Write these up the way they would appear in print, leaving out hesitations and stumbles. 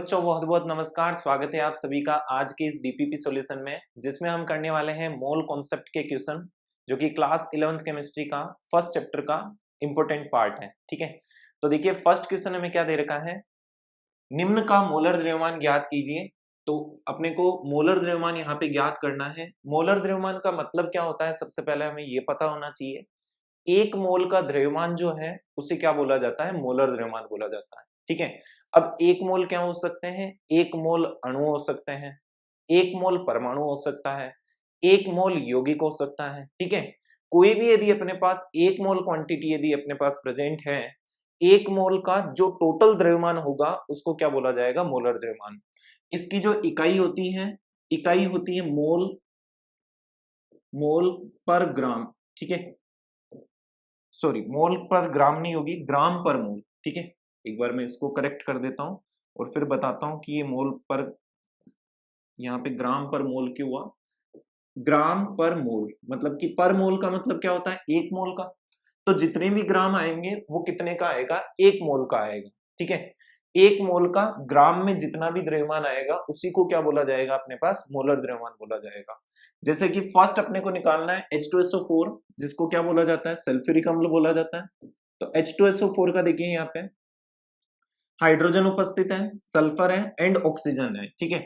बच्चों, बहुत बहुत नमस्कार। स्वागत है आप सभी का आज के इस डीपीपी सॉल्यूशन में, जिसमें हम करने वाले हैं मोल कॉन्सेप्ट के क्वेश्चन, जो कि क्लास 11th केमिस्ट्री का फर्स्ट चैप्टर का इंपॉर्टेंट पार्ट है। ठीक है, तो देखिए फर्स्ट क्वेश्चन हमें क्या दे रखा है, निम्न का मोलर द्रव्यमान ज्ञात कीजिए। तो अपने को मोलर द्रव्यमान यहाँ पे ज्ञात करना है। मोलर द्रव्यमान का मतलब क्या होता है, सबसे पहले हमें ये पता होना चाहिए। एक मोल का द्रव्यमान जो है उसे क्या बोला जाता है, मोलर द्रव्यमान बोला जाता है। ठीक है, अब एक मोल क्या हो सकते हैं, एक मोल अणु हो सकते हैं, एक मोल परमाणु हो सकता है, एक मोल यौगिक हो सकता है। ठीक है, कोई भी यदि अपने पास एक मोल क्वांटिटी यदि अपने पास प्रेजेंट है, एक मोल का जो टोटल द्रव्यमान होगा उसको क्या बोला जाएगा, मोलर द्रव्यमान। इसकी जो इकाई होती है मोल, मोल पर ग्राम। ठीक है, सॉरी मोल पर ग्राम नहीं होगी, ग्राम पर मोल। ठीक है, एक बार मैं इसको करेक्ट कर देता हूं और फिर बताता हूं कि ये मोल पर, यहाँ पे ग्राम पर मोल क्यों हुआ। ग्राम पर मोल मतलब कि पर मोल का मतलब क्या होता है, एक मोल का। तो जितने भी ग्राम आएंगे वो कितने का आएगा, एक मोल का आएगा। ठीक है, एक मोल का ग्राम में जितना भी द्रव्यमान आएगा उसी को क्या बोला जाएगा, अपने पास मोलर द्रव्यमान बोला जाएगा। जैसे कि फर्स्ट अपने को निकालना है H2SO4, जिसको क्या बोला जाता है, सल्फ्यूरिक अम्ल बोला जाता है। तो H2SO4 का देखिए यहाँ पे हाइड्रोजन उपस्थित है, सल्फर है एंड ऑक्सीजन है। ठीक है,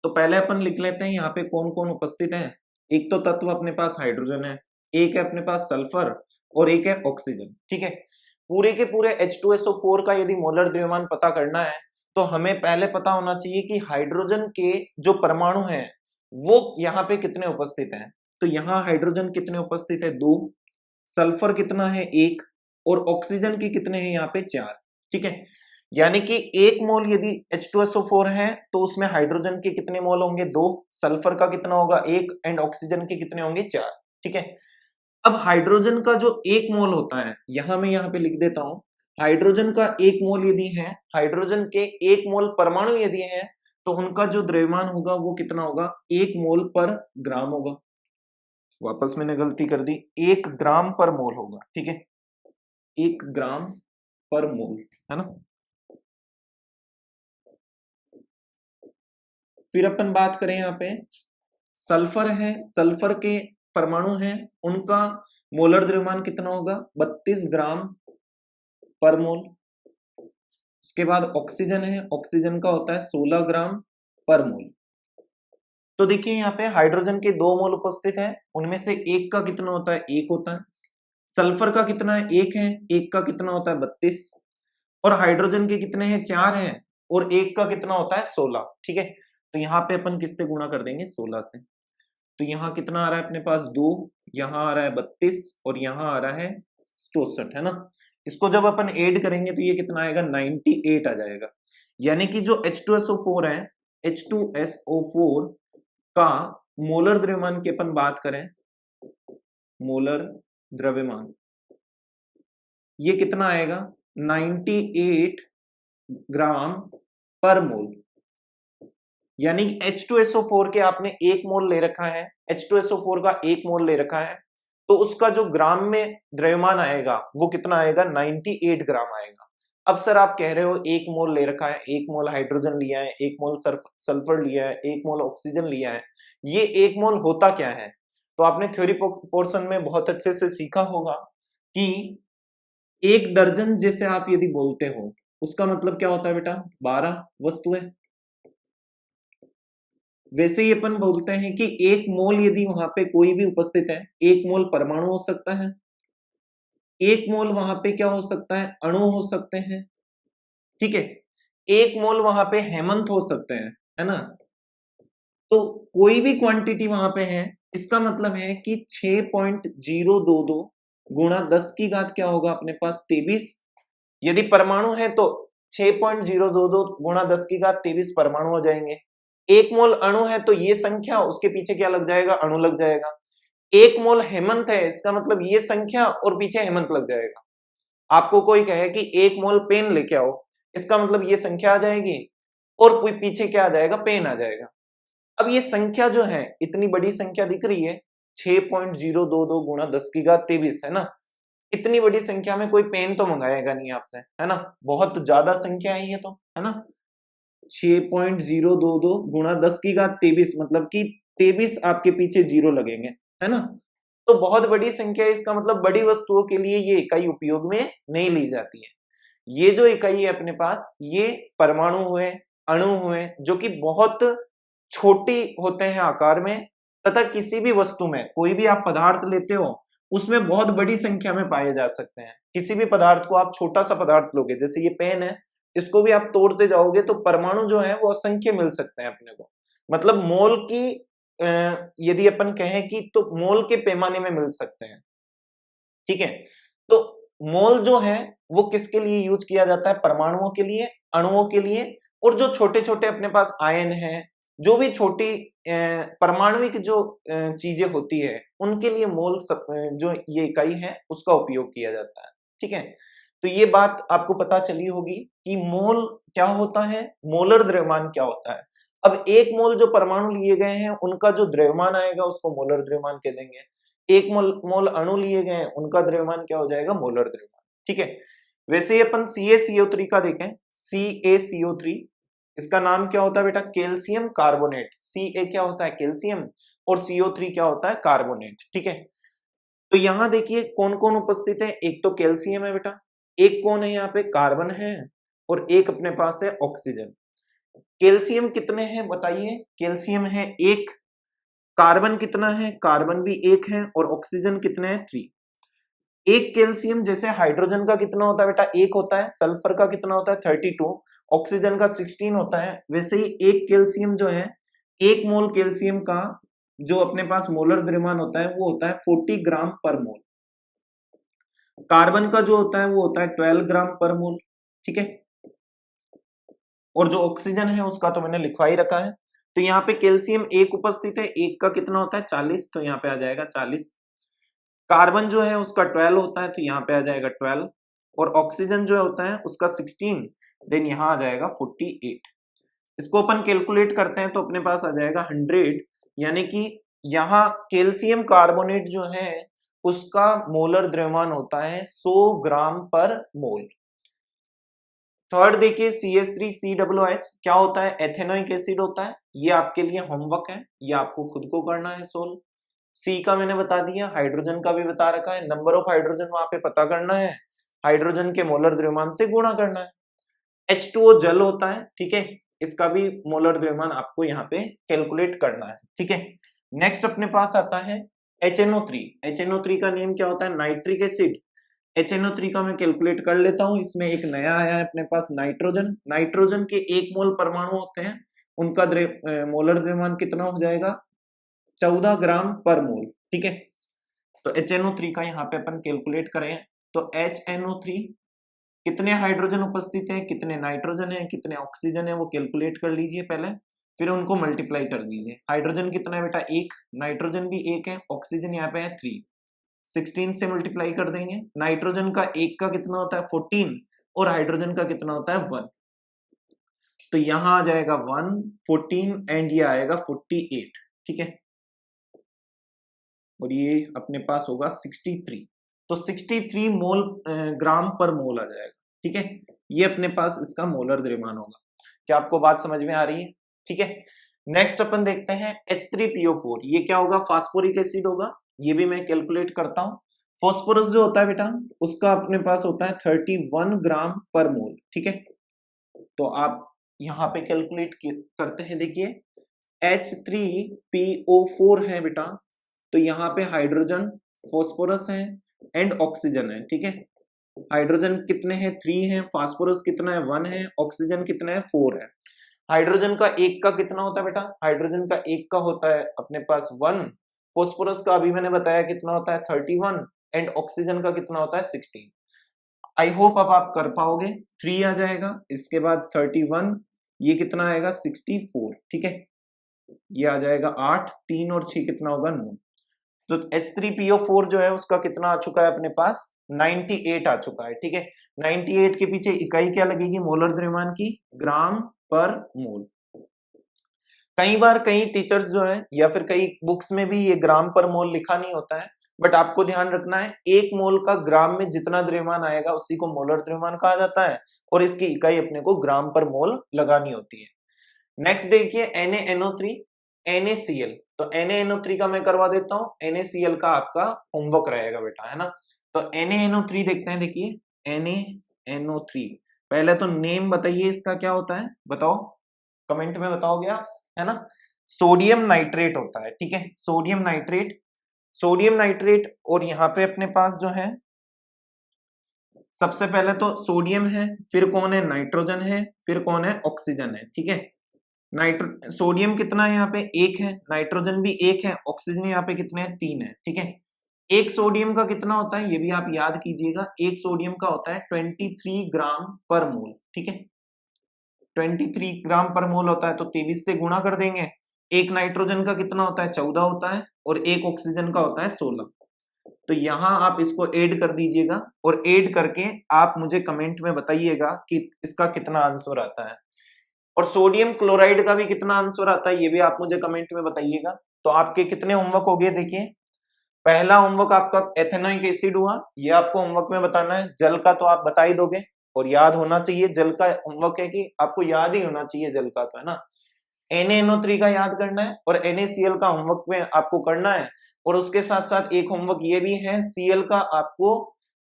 तो पहले अपन लिख लेते हैं यहाँ पे कौन कौन उपस्थित है। एक तो तत्व अपने पास हाइड्रोजन है, एक है अपने पास सल्फर और एक है ऑक्सीजन। ठीक है, पूरे के पूरे H2SO4 का यदि मोलर द्रव्यमान पता करना है तो हमें पहले पता होना चाहिए कि हाइड्रोजन के जो परमाणु हैं वो यहाँ पे कितने उपस्थित हैं। तो यहाँ हाइड्रोजन कितने उपस्थित है, 2, सल्फर कितना है, 1 और ऑक्सीजन की कितने हैं यहाँ पे, 4। ठीक है, यानी कि एक मोल यदि H2SO4 है तो उसमें हाइड्रोजन के कितने मोल होंगे, 2, सल्फर का कितना होगा, 1 एंड ऑक्सीजन के कितने होंगे, 4। ठीक है, अब हाइड्रोजन का जो एक मोल होता है, यहां मैं यहाँ पे लिख देता हूं, हाइड्रोजन का एक मोल यदि है, हाइड्रोजन के एक मोल परमाणु यदि है तो उनका जो द्रव्यमान होगा वो कितना होगा, 1 मोल पर ग्राम होगा। वापस मैंने गलती कर दी, 1 ग्राम पर मोल होगा। ठीक है, 1 ग्राम पर मोल, है ना। फिर अपन बात करें यहाँ पे सल्फर है, सल्फर के परमाणु हैं, उनका मोलर द्रव्यमान कितना होगा, 32 ग्राम पर मोल। उसके बाद ऑक्सीजन है, ऑक्सीजन का होता है 16 ग्राम पर मोल। तो देखिए यहाँ पे हाइड्रोजन के 2 मोल उपस्थित है, उनमें से एक का कितना होता है, 1 होता है। सल्फर का कितना है, 1 है, एक का कितना होता है, 32। और हाइड्रोजन के कितने हैं, 4 हैं और एक का कितना होता है, 16। ठीक है, तो यहाँ पे अपन किससे गुणा कर देंगे, 16 से। तो यहाँ कितना आ रहा है अपने पास, 2, यहाँ आ रहा है 32 और यहाँ आ रहा है 64, है ना। इसको जब अपन ऐड करेंगे तो ये कितना आएगा, 98 आ जाएगा। यानी कि जो H2SO4 है, H2SO4 का मोलर द्रव्यमान की अपन बात करें, मोलर द्रव्यमान ये कितना आएगा, 98 ग्राम पर मोल। यानी H2SO4 के आपने एक मोल ले रखा है, H2SO4 का एक मोल ले रखा है, तो उसका जो ग्राम में द्रव्यमान आएगा वो कितना आएगा, 98 ग्राम आएगा। अब सर आप कह रहे हो एक मोल ले रखा है, एक मोल हाइड्रोजन लिया है, एक मोल सल्फर लिया है, एक मोल ऑक्सीजन लिया है, ये एक मोल होता क्या है। तो आपने थ्योरी पोर्शन में बहुत अच्छे से सीखा होगा कि एक दर्जन जैसे आप यदि बोलते हो उसका मतलब क्या होता है बेटा, 12 वस्तुएं। वैसे ही अपन बोलते हैं कि एक मोल यदि वहां पे कोई भी उपस्थित है, एक मोल परमाणु हो सकता है, एक मोल वहां पे क्या हो सकता है, अणु हो सकते हैं। ठीक है, एक मोल वहां पे हेमंत हो सकते हैं, है ना। तो कोई भी क्वांटिटी वहां पे है, इसका मतलब है कि 6.022 गुणा 10 की घात क्या होगा अपने पास, 23। यदि परमाणु है तो 6.022 गुणा 10 की घात 23 परमाणु हो जाएंगे। एक मोल अणु है तो ये संख्या, उसके पीछे क्या लग जाएगा, अणु लग जाएगा। एक मोल हेमंत है, इसका मतलब ये संख्या और पीछे हेमंत लग जाएगा। आपको कोई कहे कि एक मोल पेन लेके आओ, इसका मतलब ये संख्या आ जाएगी और पीछे क्या आ जाएगा, पेन आ जाएगा। अब ये संख्या जो है इतनी बड़ी संख्या दिख रही है, 6.022 गुणा 10 की घात 23, है ना। इतनी बड़ी संख्या में कोई पेन तो मंगाएगा नहीं आपसे, है ना। बहुत ज्यादा संख्या है ये तो, है ना। 6.022 गुणा 10⁻23 मतलब कि 23 आपके पीछे जीरो लगेंगे, है ना। तो बहुत बड़ी संख्या है, इसका मतलब बड़ी वस्तुओं के लिए ये इकाई उपयोग में नहीं ली जाती है। ये जो इकाई है अपने पास, ये परमाणु हुए, अणु हुए, जो कि बहुत छोटी होते हैं आकार में, तथा किसी भी वस्तु में कोई भी आप पदार्थ लेते हो उसमें बहुत बड़ी संख्या में पाए जा सकते हैं। किसी भी पदार्थ को आप छोटा सा पदार्थ लोगे, जैसे ये पेन है, इसको भी आप तोड़ते जाओगे तो परमाणु जो है वो असंख्य मिल सकते हैं अपने को। मतलब मोल की यदि अपन कहें कि तो मोल के पैमाने में मिल सकते हैं, ठीक है। तो मोल जो है वो किसके लिए यूज किया जाता है? परमाणुओं के लिए, अणुओं के लिए, और जो छोटे छोटे अपने पास आयन है, जो भी छोटी परमाणुविक जो चीजें होती है, उनके लिए मोल जो ये इकाई है उसका उपयोग किया जाता है, ठीक है। तो ये बात आपको पता चली होगी कि मोल क्या होता है, मोलर द्रव्यमान क्या होता है। अब एक मोल जो परमाणु लिए गए हैं उनका जो द्रव्यमान आएगा उसको मोलर द्रव्यमान कह देंगे। एक मोल अणु लिए गए हैं उनका द्रव्यमान क्या हो जाएगा? मोलर द्रव्यमान, ठीक है। वैसे ही अपन CaCO3 का देखें, CaCO3 इसका नाम क्या होता है बेटा? Calcium carbonate. Ca क्या होता है? कैल्शियम, और CO3 क्या होता है? कार्बोनेट, ठीक है। तो यहां देखिए कौन कौन उपस्थित है। एक तो कैल्शियम है बेटा, एक कौन है यहाँ पे? कार्बन है, और एक अपने पास है ऑक्सीजन। कैल्शियम कितने हैं बताइए? कैल्शियम है एक। कार्बन कितना है? कार्बन भी एक है, और ऑक्सीजन कितने हैं? 3। एक कैल्शियम जैसे हाइड्रोजन का कितना होता है बेटा? एक होता है। सल्फर का कितना होता है? 32। ऑक्सीजन का 16 होता है। वैसे ही एक कैल्शियम जो है, एक मोल कैल्शियम का जो अपने पास मोलर द्रव्यमान होता है वो होता है 40 ग्राम पर मोल। कार्बन का जो होता है वो होता है 12 ग्राम पर मोल, ठीक है। और जो ऑक्सीजन है उसका तो मैंने लिखवा ही रखा है। तो यहाँ पे कैल्शियम एक उपस्थित है, एक का कितना होता है? 40, तो यहाँ पे आ जाएगा 40। कार्बन जो है उसका 12 होता है, तो यहाँ पे आ जाएगा 12, और ऑक्सीजन जो होता है उसका 16, देन यहाँ आ जाएगा 48। इसको अपन कैलकुलेट करते हैं तो अपने पास आ जाएगा 100, यानी कि यहाँ कैल्शियम कार्बोनेट जो है उसका मोलर द्रव्यमान होता है 100 ग्राम पर मोल। थर्ड देखिए CH3COOH क्या होता है? एथेनोइक एसिड होता है। ये आपके लिए होमवर्क है, ये आपको खुद को करना है सोल्व। सी का मैंने बता दिया, हाइड्रोजन का भी बता रखा है। नंबर ऑफ हाइड्रोजन वहां पे पता करना है, हाइड्रोजन के मोलर द्रव्यमान से गुणा करना है। H2O जल होता है, ठीक है, इसका भी मोलर द्रव्यमान आपको यहाँ पे कैलकुलेट करना है, ठीक है। नेक्स्ट अपने पास आता है HNO3। HNO3 का नेम क्या होता है? Nitric acid. HNO3 का मैं कैलकुलेट कर लेता हूं। इसमें एक नया आया है अपने पास नाइट्रोजन। नाइट्रोजन के 1 मोल परमाणु होते हैं, उनका मोलर द्रव्यमान कितना हो जाएगा? 14 ग्राम पर मोल, ठीक है। तो HNO3 का यहाँ पे अपन कैलकुलेट करें तो HNO3 कितने हाइड्रोजन उपस्थित है, कितने नाइट्रोजन है, कितने ऑक्सीजन है, वो कैलकुलेट कर लीजिए पहले, फिर उनको मल्टीप्लाई कर दीजिए। हाइड्रोजन कितना है बेटा? 1, नाइट्रोजन भी 1 है, ऑक्सीजन यहाँ पे है 3, 16 से मल्टीप्लाई कर देंगे। नाइट्रोजन का 1 का कितना होता है? 14, और हाइड्रोजन का कितना होता है? 1। तो यहां आ जाएगा 1, 14 एंड ये आएगा 48, ठीक है। और ये अपने पास होगा 63, तो 63 मोल ग्राम पर मोल आ जाएगा, ठीक है। ये अपने पास इसका मोलर द्रव्यमान होगा। क्या आपको बात समझ में आ रही है? ठीक है। नेक्स्ट अपन देखते हैं H3PO4। ये क्या होगा? फास्फोरिक एसिड होगा। ये भी मैं कैलकुलेट करता हूं। फास्फोरस जो होता है बेटा उसका अपने पास होता है 31 ग्राम पर मोल, ठीक है। तो आप यहाँ पे कैलकुलेट करते हैं। देखिए H3PO4 है बेटा, तो यहाँ पे हाइड्रोजन, फास्फोरस है एंड ऑक्सीजन है, ठीक है। हाइड्रोजन कितने हैं? 3 है। फास्फोरस कितना है? 1 है। ऑक्सीजन कितना है? 4 है। हाइड्रोजन का 1 का कितना होता है बेटा? हाइड्रोजन का 1 का होता है अपने पास 1। फास्फोरस का अभी मैंने बताया कितना होता है? 31, एंड ऑक्सीजन का कितना होता है? 16। आई होप अब आप कर पाओगे। 3 आ जाएगा, इसके बाद 31, ये कितना आएगा? 64, ठीक है। ये आ जाएगा 8, 3 और 6 कितना होगा? 9। तो H3PO4 जो है उसका कितना आ चुका है अपने पास? 98 आ चुका है, ठीक है। 98 के पीछे इकाई क्या लगेगी मोलर द्रव्यमान की? ग्राम पर मोल। कई बार कई टीचर्स जो है या फिर कई बुक्स में भी ये ग्राम पर मोल लिखा नहीं होता है, बट आपको ध्यान रखना है 1 मोल का ग्राम में जितना द्रव्यमान आएगा उसी को मोलर द्रव्यमान कहा जाता है और इसकी इकाई अपने को ग्राम पर मोल लगानी होती है। नेक्स्ट देखिए NaNO3 NaCl, तो NaNO3 का मैं करवा देता हूं, NaCl का आपका होमवर्क रहेगा बेटा, है ना। तो NaNO3 देखते हैं, देखिए NaNO3, पहले तो नेम बताइए इसका क्या होता है, बताओ, कमेंट में बताओगे आप, है ना। सोडियम नाइट्रेट होता है, ठीक है, सोडियम नाइट्रेट, सोडियम नाइट्रेट। और यहाँ पे अपने पास जो है सबसे पहले तो सोडियम है, फिर कौन है, नाइट्रोजन है, फिर कौन है, ऑक्सीजन है, ठीक है। सोडियम कितना है यहाँ पे, 1 है, नाइट्रोजन भी 1 है, ऑक्सीजन यहाँ पे कितने हैं, 3 है, ठीक है। एक सोडियम का कितना होता है ये भी आप याद कीजिएगा, एक सोडियम का होता है 23 ग्राम पर मोल, ठीक है, 23 ग्राम पर मोल होता है, तो 23 से गुणा कर देंगे। एक नाइट्रोजन का कितना होता है, 14 होता है, और एक ऑक्सीजन का होता है 16। तो यहां आप इसको ऐड कर दीजिएगा और ऐड करके आप मुझे कमेंट में बताइएगा कि इसका कितना आंसर आता है। और सोडियम क्लोराइड का भी कितना आंसर आता है ये भी आप मुझे कमेंट में बताइएगा। तो आपके कितने होमवर्क हो गए, देखिए पहला होमवर्क आपका एथेनोइक एसिड हुआ, ये आपको होमवर्क में बताना है। जल का तो आप बता ही दोगे और याद होना चाहिए, जल का होमवर्क है कि आपको याद ही होना चाहिए जल का, तो है ना। NaNO3 का याद करना है और NaCl का होमवर्क में आपको करना है। और उसके साथ साथ एक होमवर्क ये भी है, Cl का आपको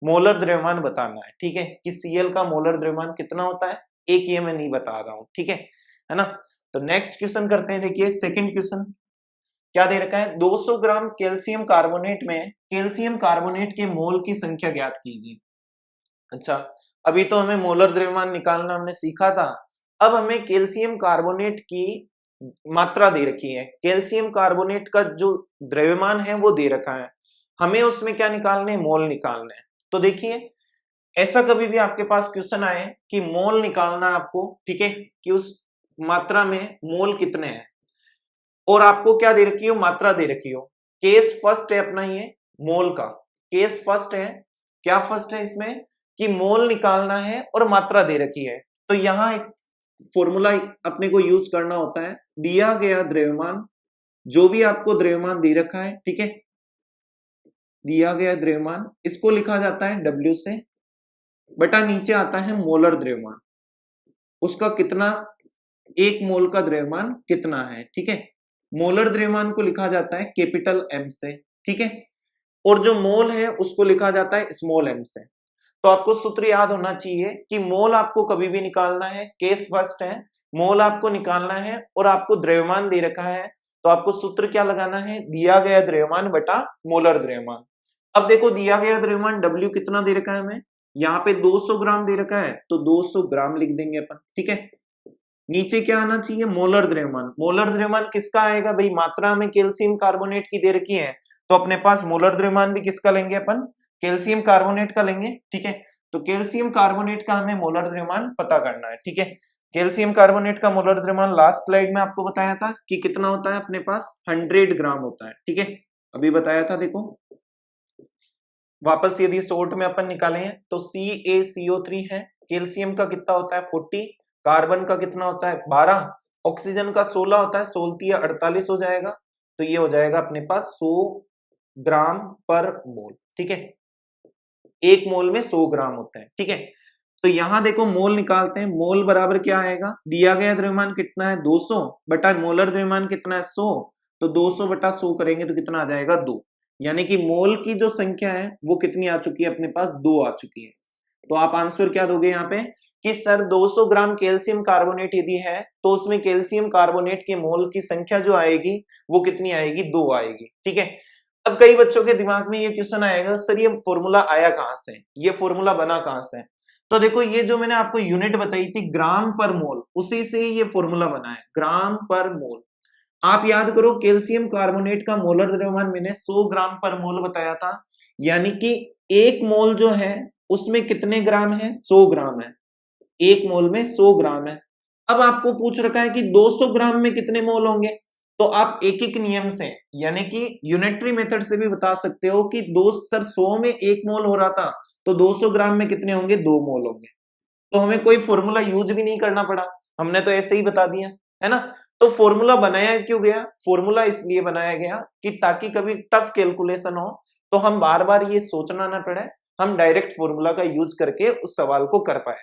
मोलर द्रव्यमान बताना है, ठीक है, कि Cl का मोलर द्रव्यमान कितना होता है, एक ये मैं नहीं बता रहा हूं, ठीक है ना। तो नेक्स्ट क्वेश्चन करते हैं, देखिए सेकंड क्वेश्चन क्या दे रखा है, 200 ग्राम कैल्शियम कार्बोनेट में कैल्शियम कार्बोनेट के मोल की संख्या ज्ञात कीजिए। अच्छा, अभी तो हमें मोलर द्रव्यमान निकालना हमने सीखा था, अब हमें कैल्शियम कार्बोनेट की मात्रा दे रखी है, कैल्शियम कार्बोनेट का जो द्रव्यमान है वो दे रखा है, हमें उसमें क्या निकालना है, मोल निकालना है। तो देखिए ऐसा कभी भी आपके पास क्वेश्चन आए कि मोल निकालना है आपको, ठीक है, कि उस मात्रा में मोल कितने हैं और आपको क्या दे रखी हो, मात्रा दे रखी हो। केस फर्स्ट है अपना ये मोल का, केस फर्स्ट है, क्या फर्स्ट है इसमें कि मोल निकालना है और मात्रा दे रखी है। तो यहां एक फॉर्मूला अपने को यूज करना होता है, दिया गया द्रव्यमान, जो भी आपको द्रव्यमान दे रखा है, ठीक है, दिया गया द्रव्यमान इसको लिखा जाता है W से, बटा नीचे आता है मोलर द्रव्यमान, उसका कितना, एक मोल का द्रव्यमान कितना है, ठीक है। मोलर द्रव्यमान को लिखा जाता है कैपिटल M से, ठीक है, और जो मोल है उसको लिखा जाता है स्मॉल m से। तो आपको सूत्र याद होना चाहिए कि मोल आपको कभी भी निकालना है, केस फर्स्ट है, मोल आपको निकालना है और आपको द्रव्यमान दे रखा है, तो आपको सूत्र क्या लगाना है, दिया गया द्रव्यमान बटा मोलर द्रव्यमान। अब देखो दिया गया द्रव्यमान W कितना दे रखा है हमें, यहाँ पे 200 ग्राम दे रखा है, तो 200 ग्राम लिख देंगे अपन, ठीक है। नीचे क्या आना चाहिए, मोलर द्रव्यमान, मोलर द्रव्यमान किसका आएगा भाई, मात्रा में कैल्शियम कार्बोनेट की दे रखी है, तो अपने पास मोलर द्रव्यमान भी किसका लेंगे अपन, कैल्शियम कार्बोनेट का लेंगे, ठीक है। तो कैल्शियम कार्बोनेट का हमें मोलर द्रव्यमान पता करना है, ठीक है। कैल्शियम कार्बोनेट का मोलर द्रव्यमान लास्ट स्लाइड में आपको बताया था कि कितना होता है, अपने पास 100 ग्राम होता है, ठीक है, अभी बताया था। देखो वापस यदि शॉर्ट में अपन निकाले हैं तो CaCO3 है, कैल्शियम का कितना होता है 40, कार्बन का कितना होता है 12, ऑक्सीजन का 16 होता है, 16 48 हो जाएगा, तो ये हो जाएगा अपने पास 100 ग्राम पर मोल, ठीक है, एक मोल में 100 ग्राम होता है, ठीक है। तो यहां देखो मोल निकालते हैं, मोल बराबर क्या आएगा, दिया गया द्रव्यमान कितना है 200 बटा मोलर द्रव्यमान कितना है 100, तो 200 बटा 100 करेंगे तो कितना आ जाएगा 2, यानी कि मोल की जो संख्या है वो कितनी आ चुकी है, अपने पास 2 आ चुकी है। तो आप आंसर क्या दोगे यहाँ पे कि सर 200 ग्राम कैल्शियम कार्बोनेट यदि है तो उसमें कैल्शियम कार्बोनेट के मोल की संख्या जो आएगी वो कितनी आएगी, 2 आएगी, ठीक है। अब कई बच्चों के दिमाग में ये क्वेश्चन आएगा, सर ये फॉर्मूला आया कहां से, ये फॉर्मूला बना कहां से, तो देखो ये जो मैंने आपको यूनिट बताई थी ग्राम पर मोल, उसी से ये फॉर्मूला बना है, ग्राम पर मोल। आप याद करो कैल्शियम कार्बोनेट का मोलर द्रव्यमान मैंने 100 ग्राम पर मोल बताया था, यानी कि एक मोल जो है उसमें कितने ग्राम है, 100 ग्राम है, एक मोल में 100 ग्राम है। अब आपको पूछ रखा है कि 200 ग्राम में कितने मोल होंगे, तो आप एक एक नियम से यानी कि यूनिटरी मेथड से भी बता सकते हो कि सर 100 में 1 मोल हो रहा था तो 200 ग्राम में कितने होंगे, 2 मोल होंगे। तो हमें कोई फॉर्मूला यूज भी नहीं करना पड़ा, हमने तो ऐसे ही बता दिया, है ना। तो फॉर्मूला बनाया क्यों गया, फॉर्मूला इसलिए बनाया गया कि ताकि कभी टफ कैलकुलेशन हो तो हम बार बार ये सोचना ना पड़े, हम डायरेक्ट फॉर्मूला का यूज करके उस सवाल को कर पाए।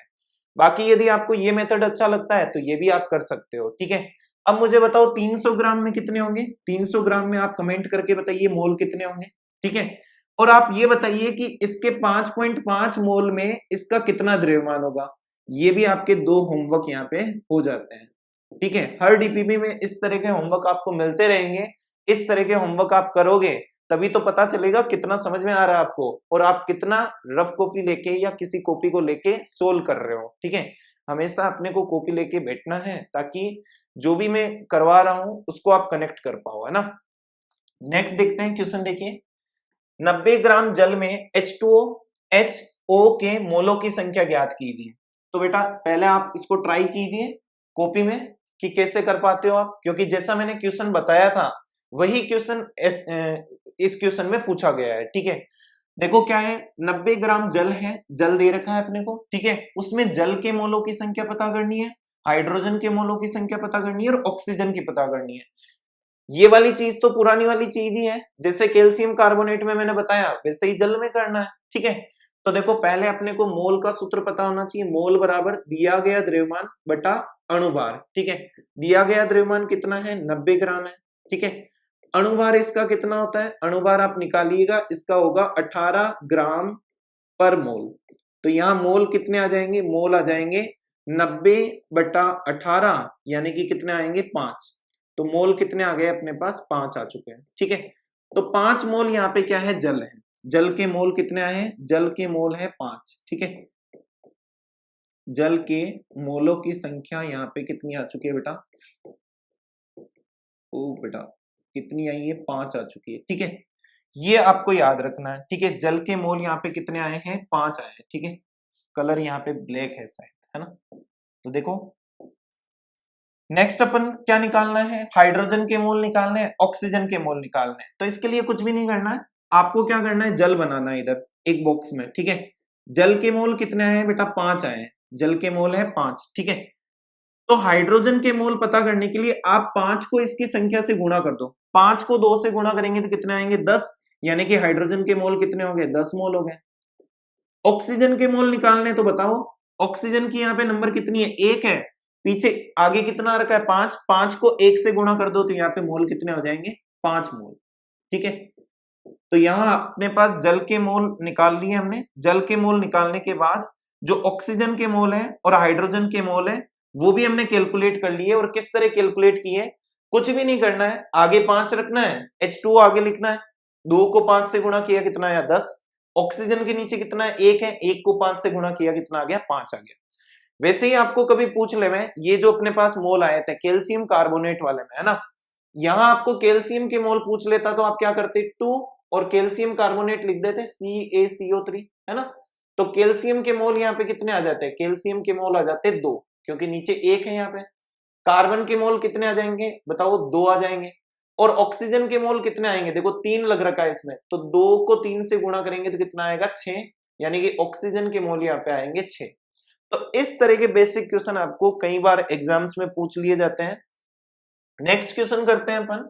बाकी यदि आपको ये मेथड अच्छा लगता है तो ये भी आप कर सकते हो, ठीक है। अब मुझे बताओ 300 ग्राम में कितने होंगे? 300 ग्राम में आप कमेंट करके बताइए मोल कितने होंगे, ठीक है। और आप ये बताइए कि इसके 5.5 मोल में इसका कितना द्रव्यमान होगा। ये भी आपके 2 होमवर्क यहाँ पे हो जाते हैं, ठीक है। हर डीपीपी में इस तरह के होमवर्क आपको मिलते रहेंगे। इस तरह के होमवर्क आप करोगे तभी तो पता चलेगा कितना समझ में आ रहा है आपको, और आप कितना रफ कॉपी लेके या किसी कॉपी को लेके सोल्व कर रहे हो, ठीक है। हमेशा अपने को कॉपी लेके बैठना है ताकि जो भी मैं करवा रहा हूं उसको आप कनेक्ट कर पाओ, है ना। नेक्स्ट देखते हैं क्वेश्चन, देखिए 90 ग्राम जल में H2O के मोलों की संख्या ज्ञात कीजिए। तो बेटा पहले आप इसको ट्राई कीजिए कॉपी में कि कैसे कर पाते हो आप, क्योंकि जैसा मैंने क्वेश्चन बताया था वही क्वेश्चन इस क्वेश्चन में पूछा गया है, ठीक है। देखो क्या है, 90 ग्राम जल है, जल दे रखा है अपने को, ठीक है। उसमें जल के मोलों की संख्या पता करनी है, हाइड्रोजन के मोलों की संख्या पता करनी है और ऑक्सीजन की पता करनी है। ये वाली चीज तो पुरानी वाली चीज ही है, जैसे कैल्शियम कार्बोनेट में मैंने बताया वैसे ही जल में करना है, ठीक है। तो देखो पहले अपने को मोल का सूत्र पता होना चाहिए। मोल बराबर दिया गया द्रव्यमान बटा अणुभार, ठीक है। दिया गया द्रव्यमान कितना है? 90 ग्राम है, ठीक है। अणुभार इसका कितना होता है? अणुभार आप निकालिएगा, इसका होगा 18 ग्राम पर मोल। तो यहाँ मोल कितने आ जाएंगे? मोल आ जाएंगे 90 बटा 18 यानी कि कितने आएंगे? 5। तो मोल कितने आ गए अपने पास? 5 आ चुके हैं, ठीक है। तो 5 मोल यहाँ पे क्या है? जल है। जल के मोल कितने आए हैं? जल के मोल है 5, ठीक है। जल के मोलों की संख्या यहाँ पे कितनी आ चुकी है बेटा? ओ बेटा कितनी आई है? 5 आ चुकी है, ठीक है। ये आपको याद रखना है, ठीक है। जल के मोल यहाँ पे कितने आए हैं? 5 आए हैं, ठीक है। कलर यहाँ पे ब्लैक है शायद, है ना। तो देखो नेक्स्ट अपन क्या निकालना है? हाइड्रोजन के मोल निकालने हैं, ऑक्सीजन के मोल निकालने हैं। तो इसके लिए कुछ भी नहीं करना है, आपको क्या करना है? जल बनाना है इधर एक बॉक्स में, ठीक है। जल के मोल कितने आए हैं बेटा? 5 आए हैं। जल के मोल है 5, ठीक है। तो हाइड्रोजन के मोल पता करने के लिए आप 5 को इसकी संख्या से गुणा कर दो। 5 को 2 से गुणा करेंगे तो कितने आएंगे? 10, यानी कि हाइड्रोजन के मोल कितने हो गए? 10 मोल हो गए। ऑक्सीजन के मोल निकालने, तो बताओ ऑक्सीजन की यहाँ पे नंबर कितनी है? 1 है। पीछे आगे कितना रखा है? 5। 5 को 1 से गुणा कर दो तो यहाँ पे मोल कितने हो जाएंगे? 5 मोल, ठीक है। तो यहाँ अपने पास जल के मोल निकाल लिए हमने। जल के मोल निकालने के बाद जो ऑक्सीजन के मोल है और हाइड्रोजन के मोल है वो भी हमने कैलकुलेट कर लिए। और किस तरह कैलकुलेट किए? कुछ भी नहीं करना है, आगे 5 रखना है, H2O आगे लिखना है। 2 को 5 से गुणा किया कितना आया? 10। ऑक्सीजन के नीचे कितना है? 1 है। 1 को 5 से गुणा किया कितना आ गया? 5 आ गया। वैसे ही आपको कभी पूछ ले में ये जो अपने पास मोल आए थे कैल्शियम कार्बोनेट वाले में, है ना, यहां आपको कैल्शियम के मोल पूछ लेता तो आप क्या करते? 2 और कैल्शियम कार्बोनेट लिख देते CaCO3, है ना। तो कैल्शियम के मोल यहाँ पे कितने आ जाते हैं? कैल्शियम के मोल आ जाते हैं 2, क्योंकि नीचे 1 है यहाँ पे। कार्बन के मोल कितने आ जाएंगे बताओ? 2 आ जाएंगे। और ऑक्सीजन के मोल कितने आएंगे? देखो 3 लग रखा है इसमें, तो 2 को 3 से गुणा करेंगे तो कितना आएगा? 6, यानी कि ऑक्सीजन के मोल यहाँ पे आएंगे 6। तो इस तरह के बेसिक क्वेश्चन आपको कई बार एग्जाम्स में पूछ लिए जाते हैं। नेक्स्ट क्वेश्चन करते हैं अपन।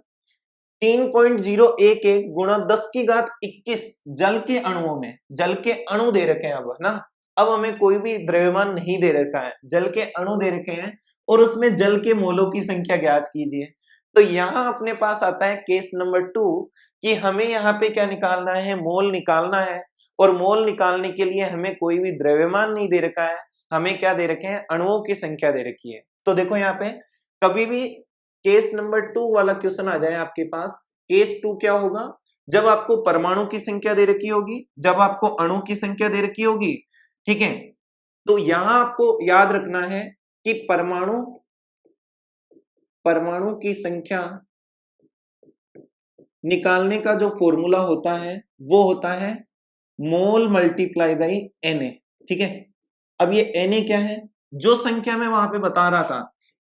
3.011 गुणा 10 की घात 21 जल के अणुओं में, जल के अणु दे रखे हैं अब, है ना। अब हमें कोई भी द्रव्यमान नहीं दे रखा है, जल के अणु दे रखे हैं और उसमें जल के मोलों की संख्या ज्ञात कीजिए। तो यहां अपने पास आता है केस नंबर 2 कि हमें यहाँ पे क्या निकालना है? मोल निकालना है। और मोल निकालने के लिए हमें कोई भी द्रव्यमान नहीं दे रखा है, हमें क्या दे रखे हैं? अणुओं की संख्या दे रखी है। तो देखो यहाँ पे कभी भी केस नंबर 2 वाला क्वेश्चन आ जाए आपके पास, केस 2 क्या होगा? जब आपको परमाणु की संख्या दे रखी होगी, जब आपको अणु की संख्या दे रखी होगी, ठीक है। तो यहां आपको याद रखना है कि परमाणु की संख्या निकालने का जो फॉर्मूला होता है वो होता है मोल मल्टीप्लाई बाई Na, ठीक है। अब ये Na क्या है? जो संख्या मैं वहां पे बता रहा था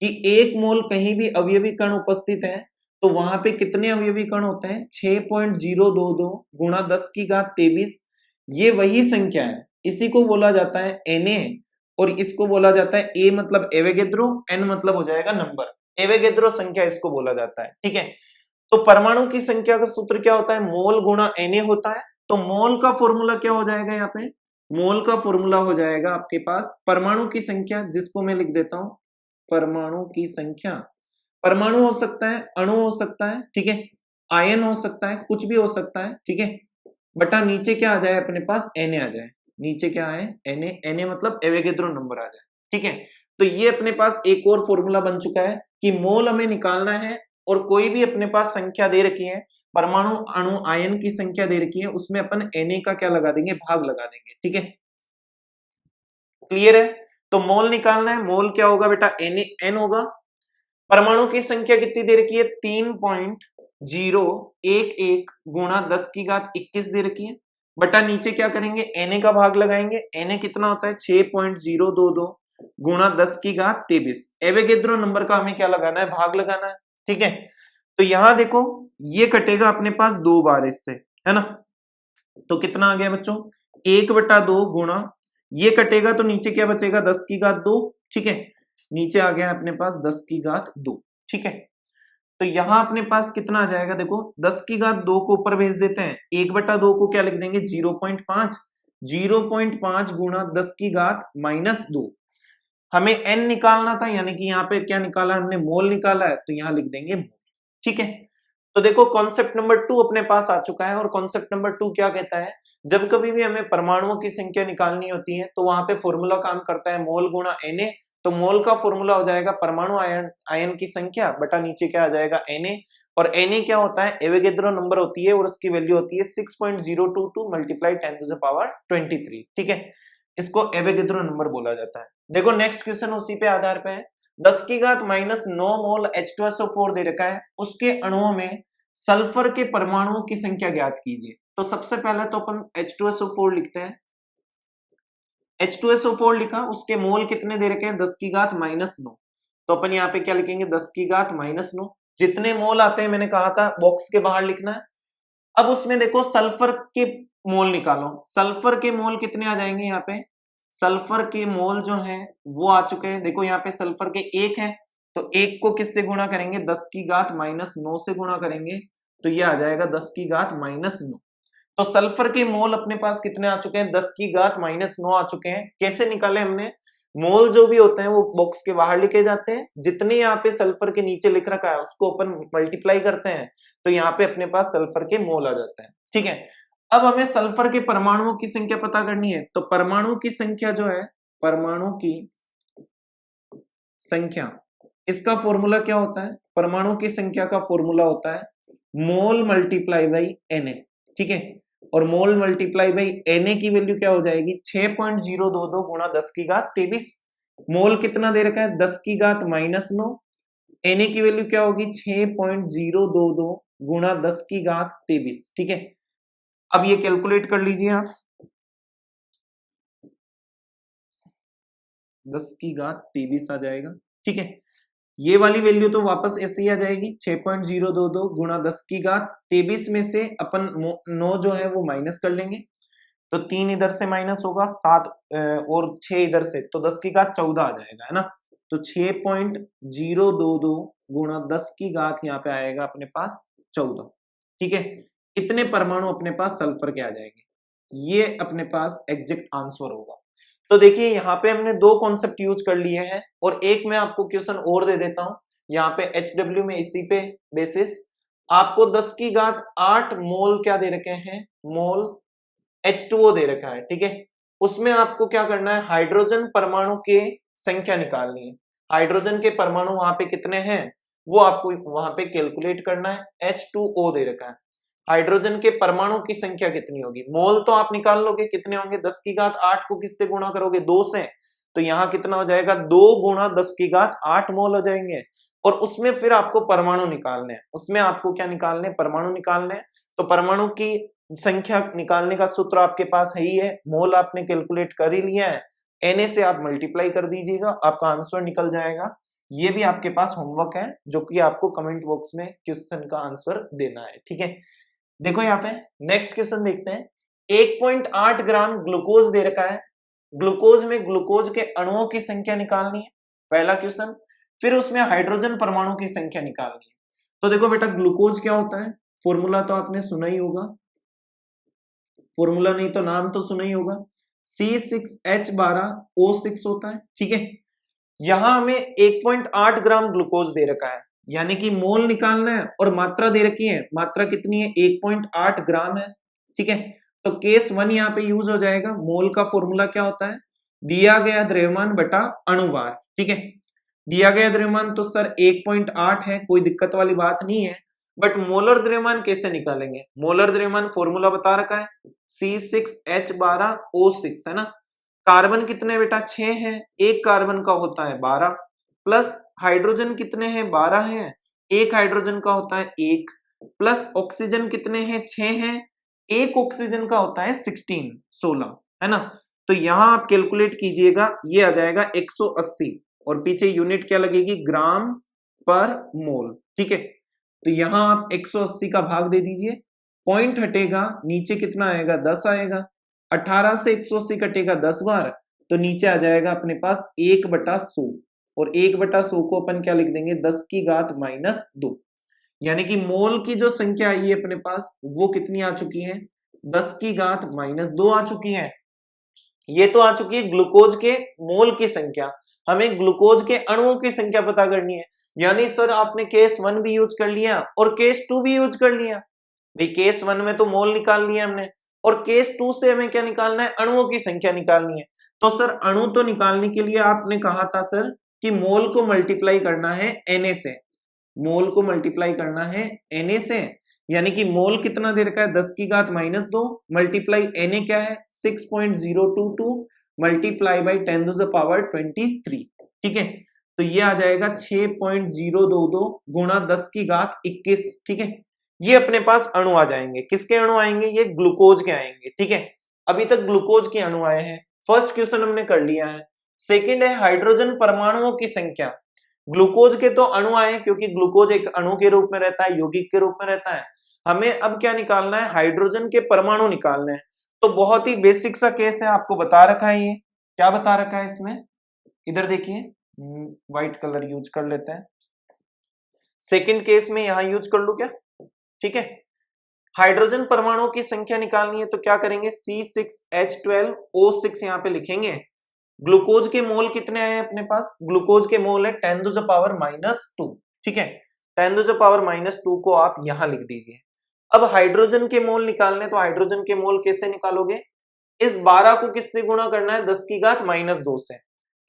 कि 1 मोल कहीं भी अवयवी कण उपस्थित है तो वहां पे कितने अवयवी कण होते हैं? 6.022 गुणा 10 की घात 23। ये वही संख्या है, इसी को बोला जाता है Na और इसको बोला जाता है A मतलब एवोगैड्रो, N मतलब हो जाएगा नंबर, एवोगैड्रो संख्या इसको बोला जाता है, ठीक है। तो परमाणु की संख्या का सूत्र क्या होता है? मोल गुणा Na होता है। तो मोल का फॉर्मूला क्या हो जाएगा यहाँ पे, मोल का फॉर्मूला हो जाएगा आपके पास परमाणु की संख्या, जिसको मैं लिख देता हूं परमाणु की संख्या। परमाणु हो सकता है, अणु हो सकता है, ठीक है, आयन हो सकता है, कुछ भी हो सकता है, ठीक है, बटा नीचे क्या आ जाए अपने पास Na आ जाए, नीचे क्या आए Na मतलब एवोगैड्रो नंबर आ जाए, ठीक है। तो ये अपने पास एक और फॉर्मूला बन चुका है कि मोल हमें निकालना है और कोई भी अपने पास संख्या दे रखी है, परमाणु अणु आयन की संख्या दे रखी है, उसमें अपन Na का क्या लगा देंगे, भाग लगा देंगे, ठीक है, क्लियर है। तो मोल निकालना है, मोल क्या होगा बेटा N होगा, परमाणु की संख्या कितनी दे रखी है 3.011 गुणा 10 की घात 21 दे रखी है, बटा नीचे क्या करेंगे Na का भाग लगाएंगे, Na कितना होता है 6.022 गुणा 10 की घात 23, एवोगैड्रो नंबर का हमें क्या लगाना है, भाग लगाना है, ठीक है। तो यहां देखो ये कटेगा अपने पास 2 बार इससे, है ना, तो कितना आ गया बच्चों 1/2 गुणा, ये कटेगा तो नीचे क्या बचेगा 10 की घात 2, ठीक है, नीचे आ गया अपने पास 10 की घात 2, ठीक है। तो यहां अपने पास कितना आ जाएगा, देखो 10 की घात 2 को ऊपर भेज देते हैं, 1/2 को क्या लिख देंगे 0.5, 0.5 गुणा 10 की घात -2, हमें n निकालना था, यानी कि यहाँ पे क्या निकाला हमने, मोल निकाला है, तो यहां लिख देंगे मोल, ठीक है। तो देखो कॉन्सेप्ट नंबर 2 अपने पास आ चुका है, और कॉन्सेप्ट नंबर 2 क्या कहता है, जब कभी भी हमें परमाणुओं की संख्या निकालनी होती है तो वहां पे फॉर्मूला काम करता है मोल गुणा Na, तो मोल का फॉर्मूला हो जाएगा परमाणु आयन की संख्या बटा नीचे क्या आ जाएगा Na, और Na क्या होता है एवोगैड्रो नंबर होती है, और उसकी वैल्यू होती है 6.022 मल्टीप्लाई 10⁻23, ठीक है, इसको एवोगैड्रो नंबर बोला जाता है। देखो नेक्स्ट क्वेश्चन उसी पे आधार पे है, 10 की घात -9 मोल H2SO4 दे रखा है, उसके अणुओं में सल्फर के परमाणुओं की संख्या ज्ञात कीजिए। तो सबसे पहले तो अपन H2SO4 लिखते हैं, H2SO4 लिखा, उसके मोल कितने दे रखे हैं 10 की घात -9, तो अपन यहाँ पे क्या लिखेंगे 10 की घात -9, जितने मोल आते हैं मैंने कहा था बॉक्स के बाहर लिखना है। अब उसमें देखो सल्फर के मोल निकालो, सल्फर के मोल कितने आ जाएंगे, यहाँ पे सल्फर के मोल जो हैं वो आ चुके हैं, देखो यहाँ पे सल्फर के 1 है, तो 1 को किससे गुणा करेंगे 10 की घात -9 से गुणा करेंगे, तो ये आ जाएगा 10 की घात -9। तो सल्फर के मोल अपने पास कितने आ चुके हैं 10 की घात -9 आ चुके हैं। कैसे निकाले हमने, मोल जो भी होते हैं वो बॉक्स के बाहर लिखे जाते हैं, जितने यहाँ पे सल्फर के नीचे लिख रखा है उसको अपन मल्टीप्लाई करते हैं, तो यहाँ पे अपने पास सल्फर के मोल आ जाते हैं, ठीक है। अब हमें सल्फर के परमाणुओं की संख्या पता करनी है, तो परमाणु की संख्या जो है, परमाणु की संख्या, इसका फॉर्मूला क्या होता है, परमाणु की संख्या का फॉर्मूला होता है मोल मल्टीप्लाई बाई Na, ठीक है, और मोल मल्टीप्लाई बाई Na की वैल्यू क्या हो जाएगी 6.022 गुणा 10 की घात 23, मोल कितना दे रखा है 10 की घात -9, Na की वैल्यू क्या होगी 6.022 गुणा 10 की घात 23, ठीक है। अब ये कैलकुलेट कर लीजिए आप, 10 की घात 23 आ जाएगा, ठीक है, ये वाली वैल्यू तो वापस ऐसे ही आ जाएगी 6.022 गुणा 10 की घात 23 में से अपन 9 जो है वो माइनस कर लेंगे, तो 3 इधर से माइनस होगा, 7 और 6 इधर से, तो 10 की घात 14 आ जाएगा, है ना, तो 6.022 गुणा 10 की घात यहाँ पे आएगा अपने पास 14, ठीक है। इतने परमाणु अपने पास सल्फर के आ जाएंगे, ये अपने पास एग्जैक्ट आंसर होगा। तो देखिए यहाँ पे हमने 2 कॉन्सेप्ट यूज कर लिए हैं, और एक मैं आपको क्वेश्चन और दे देता हूं, यहाँ पे HW में इसी पे बेसिस आपको 10 की घात 8 मोल क्या दे रखे हैं, मोल H2O दे रखा है, ठीक है, उसमें आपको क्या करना है हाइड्रोजन परमाणु के संख्या निकालनी है, हाइड्रोजन के परमाणु वहां पे कितने हैं वो आपको वहां पे कैलकुलेट करना है, H2O दे रखा है, हाइड्रोजन के परमाणु की संख्या कितनी होगी, मोल तो आप निकाल लोगे कितने होंगे 10 की घात 8 को किससे गुणा करोगे 2 से, तो यहां कितना हो जाएगा 2 गुणा 10 की घात 8 मोल हो जाएंगे, और उसमें फिर आपको परमाणु निकालने हैं, उसमें आपको क्या निकालने हैं परमाणु निकालने हैं, तो परमाणु की संख्या निकालने का सूत्र आपके पास है ही है, मोल आपने कैलकुलेट कर ही लिया है, Na से आप मल्टीप्लाई कर दीजिएगा, आपका आंसर निकल जाएगा। ये भी आपके पास होमवर्क है जो कि आपको कमेंट बॉक्स में क्वेश्चन का आंसर देना है, ठीक है। देखो यहाँ पे नेक्स्ट क्वेश्चन देखते हैं, 1.8 ग्राम ग्लूकोज दे रखा है, ग्लूकोज में ग्लूकोज के अणुओं की संख्या निकालनी है, पहला क्वेश्चन, फिर उसमें हाइड्रोजन परमाणु की संख्या निकालनी है। तो देखो बेटा ग्लूकोज क्या होता है, फॉर्मूला तो आपने सुना ही होगा, फॉर्मूला नहीं तो नाम तो सुना ही होगा, C6H12O6 होता है। ठीक है, यहां हमें 1.8 ग्राम ग्लूकोज दे रखा है, यानी कि मोल निकालना है और मात्रा दे रखी है, मात्रा कितनी है 1.8 ग्राम है। ठीक है, तो केस 1 यहाँ पे यूज हो जाएगा। मोल का फॉर्मूला क्या होता है, दिया गया द्रव्यमान बटा अणुभार। ठीक है, दिया गया द्रव्यमान तो सर 1.8 है, कोई दिक्कत वाली बात नहीं है, बट मोलर द्रव्यमान कैसे निकालेंगे, मोलर द्रव्यमान फॉर्मूला बता रखा है C6H12O6 है ना। कार्बन कितने बेटा 6 है, एक कार्बन का होता है 12, प्लस हाइड्रोजन कितने हैं 12 हैं, एक हाइड्रोजन का होता है 1, प्लस ऑक्सीजन कितने हैं 6 हैं, एक ऑक्सीजन का होता है 16 है ना। तो यहां आप कैलकुलेट कीजिएगा, ये आ जाएगा 180 और पीछे यूनिट क्या लगेगी, ग्राम पर मोल। ठीक है, तो यहां आप 180 का भाग दे दीजिए, पॉइंट हटेगा, नीचे कितना आएगा 10 आएगा, 18 से 180 कटेगा 10 बार, तो नीचे आ जाएगा अपने पास 1/100, और 1/100 को अपन क्या लिख देंगे 10 की घात -2, यानी कि मोल की जो संख्या आई है अपने पास वो कितनी आ चुकी है 10 की घात -2 आ चुकी है। ये तो आ चुकी है ग्लूकोज के मोल की संख्या, हमें ग्लूकोज के अणुओं की संख्या पता करनी है। यानी सर आपने केस 1 भी यूज कर लिया और केस 2 भी यूज कर लिया। भाई केस 1 में तो मोल निकाल लिया हमने, और केस 2 से हमें क्या निकालना है, अणुओं की संख्या निकालनी है। तो सर अणु तो निकालने के लिए आपने कहा था सर कि मोल को मल्टीप्लाई करना है Na से, मोल को मल्टीप्लाई करना है Na से, यानी कि मोल कितना दे रखा है 10 की घात -2 मल्टीप्लाई Na क्या है 6.022 मल्टीप्लाई बाई 10⁻23। ठीक है, तो ये आ जाएगा 6.022 गुणा 10 की घात 21। ठीक है, ये अपने पास अणु आ जाएंगे। किसके अणु आएंगे, ये ग्लूकोज के आएंगे। ठीक है, अभी तक ग्लूकोज के अणु आए हैं, फर्स्ट क्वेश्चन हमने कर लिया है। सेकंड है हाइड्रोजन परमाणुओं की संख्या। ग्लूकोज के तो अणु आए क्योंकि ग्लूकोज एक अणु के रूप में रहता है, यौगिक के रूप में रहता है। हमें अब क्या निकालना है, हाइड्रोजन के परमाणु निकालने हैं। तो बहुत ही बेसिक सा केस है, आपको बता रखा है। ये क्या बता रखा है इसमें, इधर देखिए, व्हाइट कलर यूज कर लेते हैं। सेकंड केस में यहां यूज कर लू क्या, ठीक है। हाइड्रोजन परमाणुओं की संख्या निकालनी है तो क्या करेंगे, C6H12O6 यहां पे लिखेंगे। ग्लूकोज के मोल कितने आए हैं अपने पास, ग्लूकोज के मोल है 10⁻²। ठीक है, 10⁻², को आप यहां लिख दीजिए। अब हाइड्रोजन के मोल निकालने, तो हाइड्रोजन के मोल कैसे निकालोगे, इस 12 को किससे गुणा करना है 10 की घात -2 से,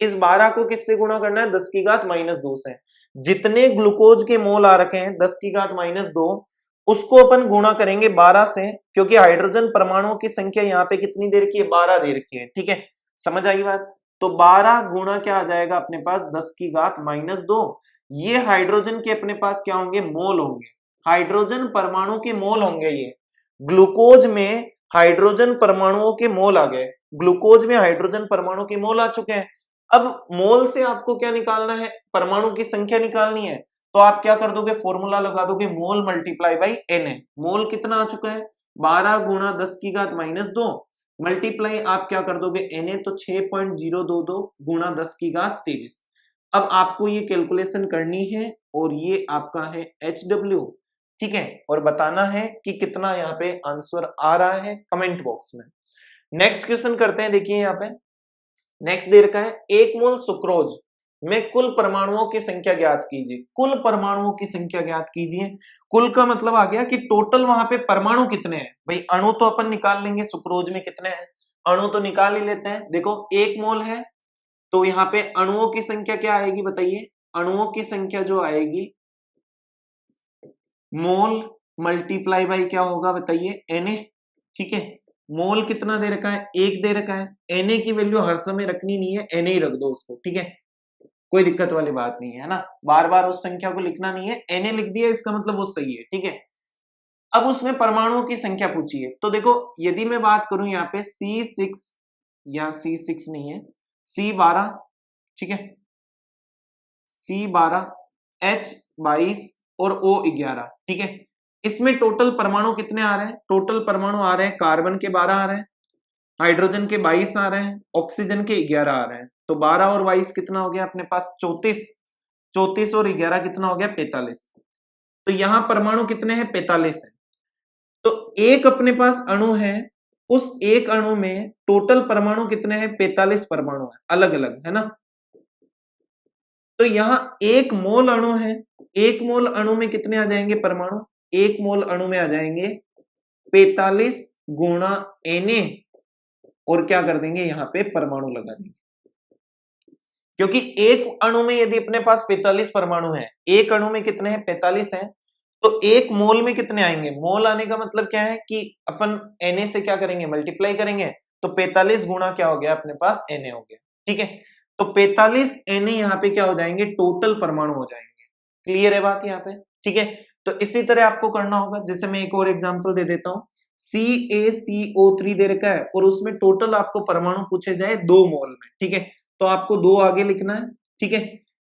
इस 12 को किससे गुणा करना है 10 की घात -2 से। जितने ग्लूकोज के मोल आ रखे हैं 10 की घात -2, उसको अपन गुणा करेंगे 12 से, क्योंकि हाइड्रोजन परमाणुओं की संख्या यहाँ पे कितनी दे रखी है 12 दे रखी है। ठीक है, समझ आई बात। तो 12 गुणा क्या आ जाएगा अपने पास 10 की घात -2, ये हाइड्रोजन के अपने पास क्या होंगे, मोल होंगे, हाइड्रोजन परमाणु के मोल होंगे। ये ग्लूकोज में हाइड्रोजन परमाणुओं के मोल आ गए, ग्लूकोज में हाइड्रोजन परमाणु के मोल आ चुके हैं। अब मोल से आपको क्या निकालना है, परमाणु की संख्या निकालनी है। तो आप क्या कर दोगे, फॉर्मूला लगा दोगे मोल मल्टीप्लाई बाई Na। मोल कितना आ चुका है 12 गुणा 10 की घात -2 मल्टीप्लाई आप क्या कर दोगे Na, तो 6.022 गुणा 10 की घात 23। अब आपको ये कैलकुलेशन करनी है और ये आपका है HW। ठीक है, और बताना है कि कितना यहाँ पे आंसर आ रहा है कमेंट बॉक्स में। नेक्स्ट क्वेश्चन करते हैं, देखिए यहाँ पे नेक्स्ट दे रखा है 1 मोल सुक्रोज में कुल परमाणुओं की संख्या ज्ञात कीजिए। कुल परमाणुओं की संख्या ज्ञात कीजिए, कुल का मतलब आ गया कि टोटल वहां पे परमाणु कितने हैं। भाई अणु तो अपन निकाल लेंगे, सुक्रोज में कितने हैं, अणु तो निकाल ही लेते हैं। देखो 1 मोल है, तो यहाँ पे अणुओं की संख्या क्या आएगी बताइए, अणुओं की संख्या जो आएगी मोल मल्टीप्लाई बाई क्या होगा बताइए Na। ठीक है, मोल कितना दे रखा है 1 दे रखा है, Na की वैल्यू हर समय रखनी नहीं है, Na ही रख दो उसको। ठीक है, कोई दिक्कत वाली बात नहीं है ना, बार बार उस संख्या को लिखना नहीं है, Na लिख दिया इसका मतलब वो सही है। ठीक है, अब उसमें परमाणुओं की संख्या पूछी है, तो देखो यदि मैं बात करूं यहाँ पे C6 या C6 नहीं है C12, ठीक है, C12 H22 और O11। ठीक है, इसमें टोटल परमाणु कितने आ रहे हैं, टोटल परमाणु आ रहे हैं कार्बन के 12 आ रहे हैं, हाइड्रोजन के 22 आ रहे हैं, ऑक्सीजन के 11 आ रहे हैं। तो 12 और 22 कितना हो गया अपने पास 34, 34 और 11 कितना हो गया 45। तो यहां परमाणु कितने हैं 45 है। तो एक अपने पास अणु है, उस एक अणु में टोटल परमाणु कितने हैं? 45 परमाणु है, अलग अलग, है ना। तो यहां एक मोल अणु है, एक मोल अणु में कितने आ जाएंगे परमाणु? एक मोल अणु में आ जाएंगे 45 गुणा Na, और क्या कर देंगे यहां पे परमाणु लगा देंगे, क्योंकि एक अणु में यदि अपने पास 45 परमाणु है, एक अणु में कितने हैं? 45 हैं, तो एक मोल में कितने आएंगे? मोल आने का मतलब क्या है कि अपन Na से क्या करेंगे? मल्टीप्लाई करेंगे, तो 45 गुणा क्या हो गया अपने पास? Na हो गया, ठीक है। तो 45 Na यहाँ पे क्या हो जाएंगे? टोटल परमाणु हो जाएंगे। क्लियर है बात यहाँ पे? ठीक है, तो इसी तरह आपको करना होगा। जैसे मैं एक और एग्जांपल दे देता हूं, CaCO3 दे रखा है और उसमें टोटल आपको परमाणु पूछे जाए 2 मोल में, ठीक है, तो आपको 2 आगे लिखना है, ठीक है।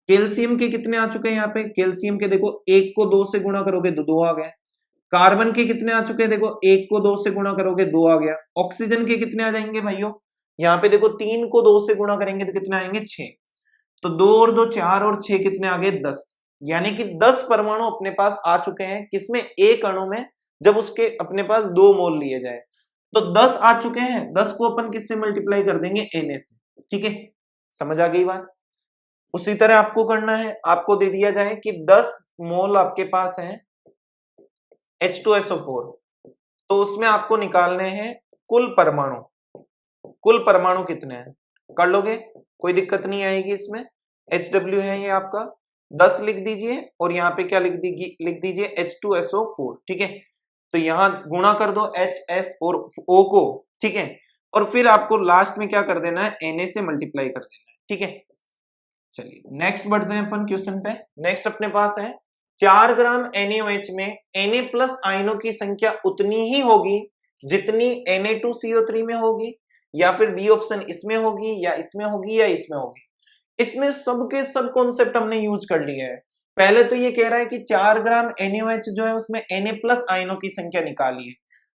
कैल्शियम के कितने आ चुके हैं यहाँ पे? कैल्शियम के देखो 1 को 2 से गुणा करोगे तो 2 आ गए। कार्बन के कितने आ चुके हैं? देखो 1 को 2 से गुणा करोगे 2 आ गया। ऑक्सीजन के कितने आ जाएंगे भाइयों? यहाँ पे देखो 3 को 2 से गुणा करेंगे तो कितने आएंगे? 6। तो 2 और 2 4 और 6 कितने आ गए? 10। यानी कि 10 परमाणु अपने पास आ चुके हैं, किसमें? एक अणु में, जब उसके अपने पास 2 मोल लिए जाए तो 10 आ चुके हैं। 10 को अपन किससे मल्टीप्लाई कर देंगे? Na से, ठीक है। समझ आ गई बात? उसी तरह आपको करना है, आपको दे दिया जाए कि 10 मोल आपके पास है H2SO4, तो उसमें आपको निकालने हैं कुल परमाणु। कुल परमाणु कितने हैं? कर लोगे, कोई दिक्कत नहीं आएगी इसमें। HW है ये आपका, 10 लिख दीजिए और यहाँ पे क्या लिख दीजिए H2SO4, ठीक है। तो यहां गुणा कर दो HS और O को, ठीक है, और फिर आपको लास्ट में क्या कर देना है? Na से मल्टीप्लाई कर देना है, ठीक है। चलिए नेक्स्ट बढ़ते हैं अपन क्वेश्चन पे। नेक्स्ट अपने पास है 4 ग्राम NaOH में Na प्लस आयनों की संख्या उतनी ही होगी जितनी Na2CO3 में होगी, या फिर बी ऑप्शन इसमें होगी, या इसमें होगी, या इसमें होगी। इसमें सबके सब कॉन्सेप्ट हमने यूज कर लिए हैं। पहले तो ये कह रहा है कि 4 ग्राम NaOH जो है उसमें Na प्लस आयनों की संख्या निकालिए।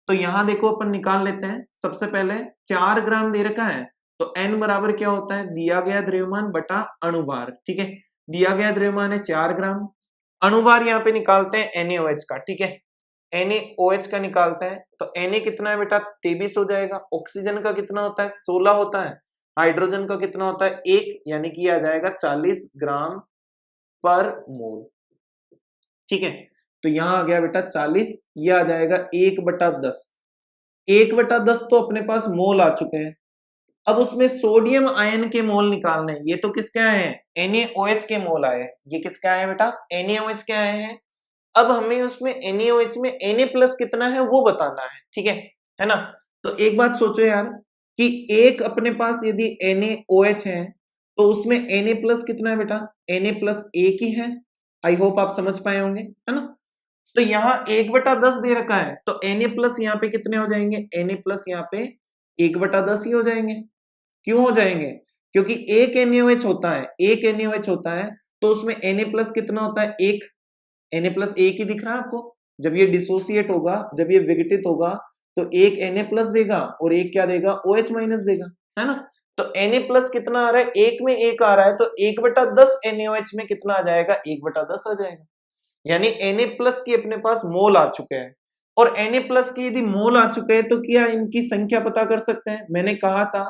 तो यहां देखो अपन निकाल लेते हैं। सबसे पहले 4 ग्राम दे रखा है, तो N बराबर क्या होता है? दिया गया द्रव्यमान बटा अणुभार, ठीक है। दिया गया द्रव्यमान है 4 ग्राम, अणुभार यहाँ पे निकालते हैं NaOH का, ठीक है। NaOH का निकालते हैं तो Na कितना है बेटा? 23 हो जाएगा। ऑक्सीजन का कितना होता है? 16 होता है। हाइड्रोजन का कितना होता है? 1, यानी कि आ जाएगा 40 ग्राम पर मोल, ठीक है। तो यहां आ गया बेटा 40, ये आ जाएगा 1/10। 1/10 तो अपने पास मोल आ चुके हैं। अब उसमें सोडियम आयन के मोल निकालने हैं। ये तो किसके आए हैं? NaOH के मोल आए हैं। ये किसके आए हैं बेटा? NaOH के आए हैं। अब हमें उसमें NaOH में Na प्लस कितना है वो बताना है, ठीक है ना। तो एक बात सोचो यार कि एक अपने पास यदि NaOH है तो उसमें Na प्लस कितना है बेटा? Na प्लस एक ही है। आई होप आप समझ पाए होंगे, है ना। तो यहाँ 1/10 दे रखा है, तो Na प्लस यहाँ पे कितने हो जाएंगे? Na प्लस यहाँ पे 1/10 ही हो जाएंगे। क्यों हो जाएंगे? क्योंकि एक NaOH होता है, एक NaOH होता है, तो उसमें Na प्लस कितना होता है? 1। Na प्लस 1 ही दिख रहा है आपको। जब ये डिसोसिएट होगा, जब ये विघटित होगा, तो एक Na प्लस देगा और एक क्या देगा? OH माइनस देगा, है ना। तो Na प्लस कितना आ रहा है? 1 में 1 आ रहा है, तो 1/10 NaOH में कितना आ जाएगा? 1/10 आ जाएगा। यानी Na प्लस की अपने पास मोल आ चुके हैं, और Na प्लस की यदि मोल आ चुके हैं तो क्या इनकी संख्या पता कर सकते हैं? मैंने कहा था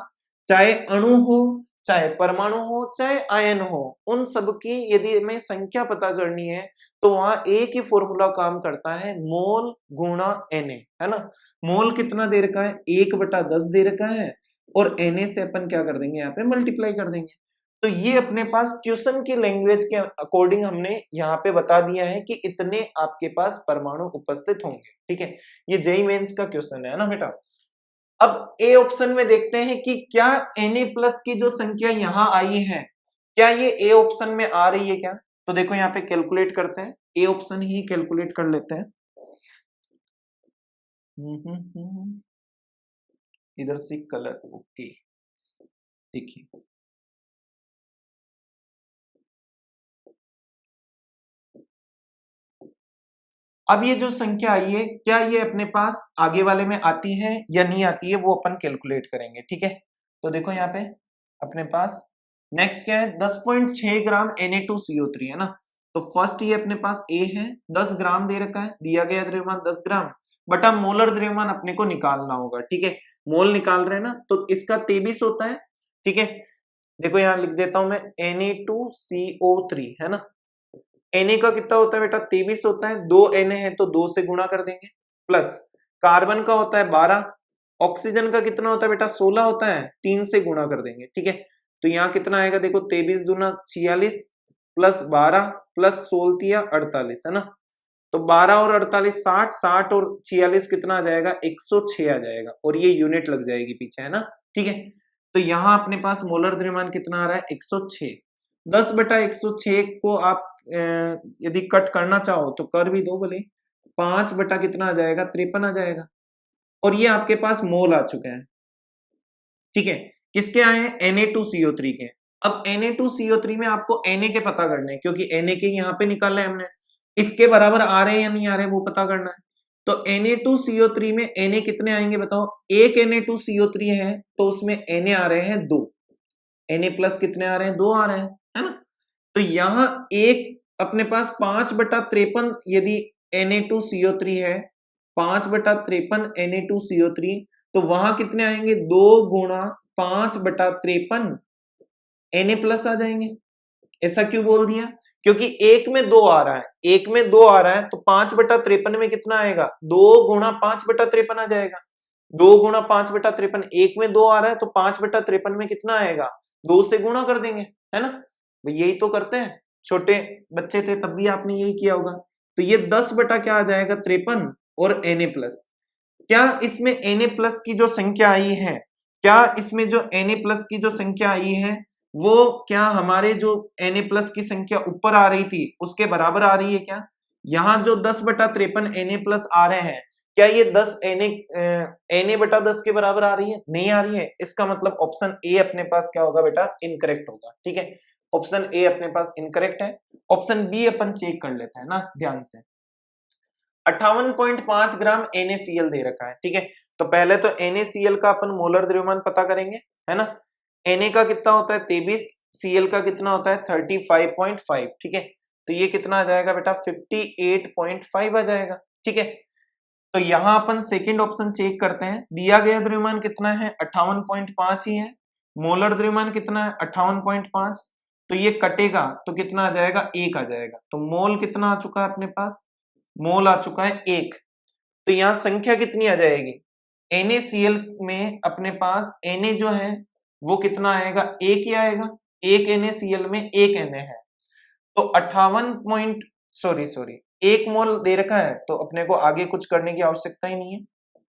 चाहे अणु हो, चाहे परमाणु हो, चाहे आयन हो, उन सब की यदि हमें संख्या पता करनी है तो वहां एक ही फॉर्मूला काम करता है, मोल गुणा Na, है ना। मोल कितना दे रखा है? 1/10 दे रखा है, और Na से अपन क्या कर देंगे? यहाँ पे मल्टीप्लाई कर देंगे। तो ये अपने पास क्वेश्चन की लैंग्वेज के अकॉर्डिंग हमने यहाँ पे बता दिया है कि इतने आपके पास परमाणु उपस्थित होंगे, ठीक है। ये जेईई मेंस का क्वेश्चन है ना बेटा। अब ए ऑप्शन में देखते हैं कि क्या Na प्लस की जो संख्या यहां आई है, क्या ये ए ऑप्शन में आ रही है क्या? तो देखो यहाँ पे कैलकुलेट करते हैं, ए ऑप्शन ही कैलकुलेट कर लेते हैं। इधर से कलर, ओके, देखिए अब ये जो संख्या आई है, क्या ये अपने पास आगे वाले में आती है या नहीं आती है, वो अपन कैलकुलेट करेंगे, ठीक है। तो देखो यहाँ पे अपने पास नेक्स्ट क्या है? 10.6 ग्राम Na2CO3, है ना। तो फर्स्ट ये अपने पास A है, 10 ग्राम दे रखा है, दिया गया द्रव्यमान 10 ग्राम, बटा मोलर द्रव्यमान अपने को निकालना होगा, ठीक है। मोल निकाल रहे हैं ना, तो इसका 23 होता है, ठीक है। देखो यहां लिख देता हूं मैं Na2CO3 है ना, Na का कितना होता है बेटा 23 होता है, 2 Na है तो 2 से गुणा कर देंगे, प्लस कार्बन का होता है 12, ऑक्सीजन का कितना होता है बेटा 16 होता है, 3 से गुणा कर देंगे, ठीक है। तो यहाँ कितना आएगा देखो 23 दूना 46 प्लस 12 प्लस 16 48 है ना, तो 12 और 48 60, 60 और 46 कितना आ जाएगा 106 आ जाएगा, और ये यूनिट लग जाएगी पीछे है ना, ठीक है। तो यहाँ अपने पास मोलर द्रव्यमान कितना आ रहा है 106। 10/106 को आप यदि कट करना चाहो तो कर भी दो भले, 5 बटा कितना आ जाएगा 53 आ जाएगा, और ये आपके पास मोल आ चुके हैं, ठीक है। किसके आए हैं Na2CO3 के। अब Na2CO3 में आपको Na के पता करने हैं, क्योंकि Na के यहाँ पे निकालना है हमने, इसके बराबर आ रहे हैं या नहीं आ रहे वो पता करना है। तो Na2CO3 में Na कितने आएंगे बताओ, एक Na2CO3 है तो उसमें Na आ रहे हैं 2, Na प्लस कितने आ रहे हैं 2 आ रहे हैं, है ना। तो यहां एक अपने पास 5/53 यदि Na2CO3 है, 5/53 Na2CO3, तो वहां कितने आएंगे 2 गुणा 5/53 Na प्लस आ जाएंगे। ऐसा क्यों बोल दिया, क्योंकि एक में 2 आ रहा है, एक में 2 आ रहा है, तो 5/53 में कितना आएगा 2 गुणा 5/53 आ जाएगा, 2 गुणा 5/53, एक में 2 आ रहा है तो 5/53 में कितना आएगा 2 से गुणा कर देंगे, है ना। यही तो करते हैं, छोटे बच्चे थे तब भी आपने यही किया होगा। तो ये 10 बटा क्या आ जाएगा 53 और Na प्लस। क्या इसमें Na प्लस की जो संख्या आई है, क्या इसमें जो Na प्लस की जो संख्या आई है वो क्या हमारे जो Na प्लस की संख्या ऊपर आ रही थी उसके बराबर आ रही है क्या। यहाँ जो 10/53 Na प्लस आ रहे हैं, क्या ये 10 Na/10 के बराबर आ रही है, नहीं आ रही है। इसका मतलब ऑप्शन ए अपने पास क्या होगा बेटा इनकरेक्ट होगा, ठीक है। ऑप्शन ए अपने पास इनकरेक्ट है। ऑप्शन बी अपन चेक कर लेते हैं ना ध्यान से। 58.5 ग्राम NaCl दे रखा है, ठीक है। तो पहले तो NaCl का अपन मोलर द्रव्यमान पता करेंगे, है ना। Na का कितना होता है 23, Cl का कितना होता है 35.5, ठीक है। तो ये कितना आ जाएगा बेटा 58.5 आ जाएगा, ठीक है। तो यहां अपन सेकंड ऑप्शन चेक करते हैं, दिया गया द्रव्यमान कितना है 58.5 ही है, मोलर द्रव्यमान कितना है 58.5, तो ये कटेगा तो कितना आ जाएगा 1 आ जाएगा। तो मोल कितना आ चुका है अपने पास, मोल आ चुका है 1। तो यहां संख्या कितनी आ जाएगी NaCl में अपने पास Na जो है वो कितना आएगा 1 ही आएगा, 1 NaCl में 1 Na है, तो 1 मोल दे रखा है, तो अपने को आगे कुछ करने की आवश्यकता ही नहीं है,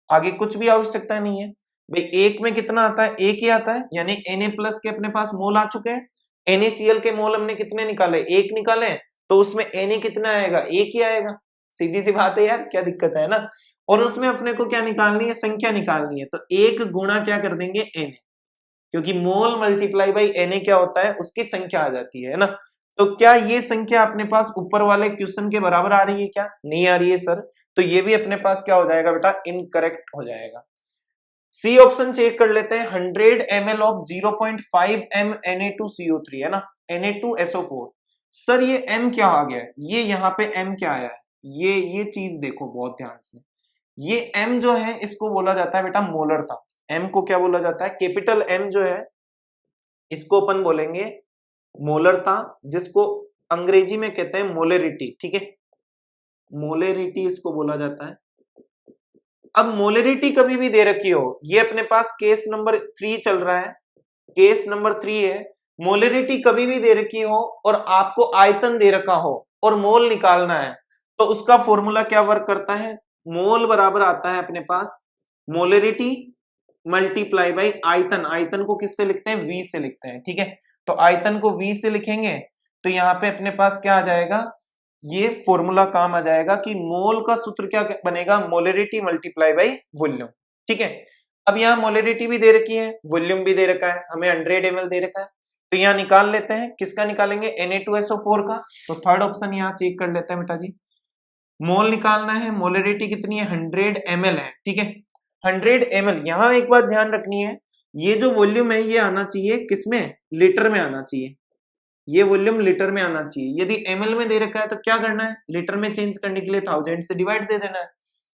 आगे कुछ भी आवश्यकता नहीं है भाई। 1 में कितना आता है 1 ही आता है, यानी Na प्लस के अपने पास मोल आ चुके हैं। NaCl के मोल हमने कितने निकाले 1 निकाले, तो उसमें Na कितना आएगा 1 ही आएगा, सीधी सी बात है यार, क्या दिक्कत है ना। और उसमें अपने को क्या निकालनी है संख्या निकालनी है, तो 1 गुणा क्या कर देंगे Na, क्योंकि मोल मल्टीप्लाई बाई Na क्या होता है उसकी संख्या आ जाती है ना। तो क्या ये संख्या अपने पास ऊपर वाले क्वेश्चन के बराबर आ रही है क्या, नहीं आ रही है सर, तो ये भी अपने पास क्या हो जाएगा बेटा इनकरेक्ट हो जाएगा। सी ऑप्शन चेक कर लेते हैं, 100 ml ऑफ 0.5 m Na2CO3 है ना, Na2SO4। सर ये m क्या आ गया, ये यहाँ पे m क्या आया है, ये चीज देखो बहुत ध्यान से। ये m जो है इसको बोला जाता है बेटा मोलरता, m को क्या बोला जाता है, कैपिटल M जो है इसको अपन बोलेंगे मोलरता, जिसको अंग्रेजी में कहते हैं मोलेरिटी, ठीक है। मोलेरिटी इसको बोला जाता है। अब मोलेरिटी कभी भी दे रखी हो, ये अपने पास केस नंबर 3 चल रहा है, केस नंबर 3 है, मोलेरिटी कभी भी दे रखी हो और आपको आयतन दे रखा हो और मोल निकालना है, तो उसका फॉर्मूला क्या वर्क करता है, मोल बराबर आता है अपने पास मोलेरिटी मल्टीप्लाई बाई आयतन। आयतन को किससे लिखते हैं V से लिखते हैं, ठीक है। तो आयतन को V से लिखेंगे तो यहाँ पे अपने पास क्या आ जाएगा, ये फॉर्मूला काम आ जाएगा कि मोल का सूत्र क्या बनेगा, मोलेरिटी मल्टीप्लाई बाई वॉल्यूम, ठीक है। अब यहाँ मोलेरिटी भी दे रखी है, वॉल्यूम भी दे रखा है, हमें 100 ml दे रखा है, तो यहाँ निकाल लेते हैं, किसका निकालेंगे Na2SO4 का। तो थर्ड ऑप्शन यहाँ चेक कर लेते हैं बेटा जी, मोल निकालना है, मोलेरिटी कितनी है 100 ml है, ठीक है। 100 ml, यहाँ एक बात ध्यान रखनी है, ये जो वॉल्यूम है ये आना चाहिए किसमें, लीटर में आना चाहिए, ये वॉल्यूम लीटर में आना चाहिए। यदि ml में दे रखा है तो क्या करना है, लीटर में चेंज करने के लिए 1000 से डिवाइड दे देना है।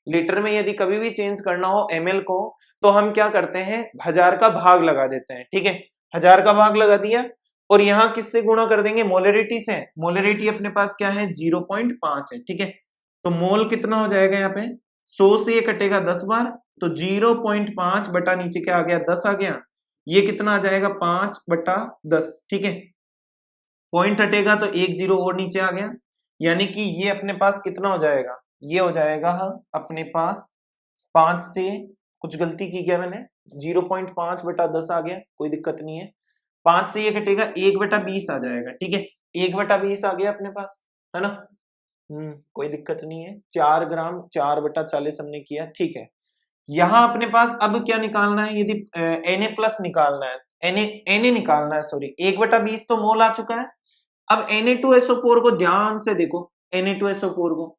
लीटर में यदि कभी भी चेंज करना हो ml को तो हम क्या करते हैं 1000 का भाग लगा देते हैं, ठीक है। 1000 का भाग लगा दिया और यहाँ किससे गुणा कर देंगे, मोलरिटी से। मोलरिटी अपने पास क्या है 0.5 है, ठीक है। तो मोल कितना हो जाएगा यहाँ पे 100 से ये कटेगा 10 बार, तो 0.5 बटा नीचे क्या आ गया 10 आ गया, ये कितना आ जाएगा 5/10, ठीक है। पॉइंट हटेगा तो 1 0 और नीचे आ गया, यानी कि ये अपने पास कितना हो जाएगा, ये हो जाएगा अपने पास 5 से, कुछ गलती की क्या मैंने, 0.5/10 आ गया, कोई दिक्कत नहीं है। 5 से ये कटेगा 1/20 आ जाएगा, ठीक है। 1/20 आ गया अपने पास, है ना। कोई दिक्कत नहीं है। 4 ग्राम 4/40 हमने किया, ठीक है। यहां अपने पास अब क्या निकालना है, यदि Na प्लस निकालना है, Na निकालना है, सॉरी 1/20 तो मोल आ चुका है। अब Na2SO4 को ध्यान से देखो, Na2SO4 को,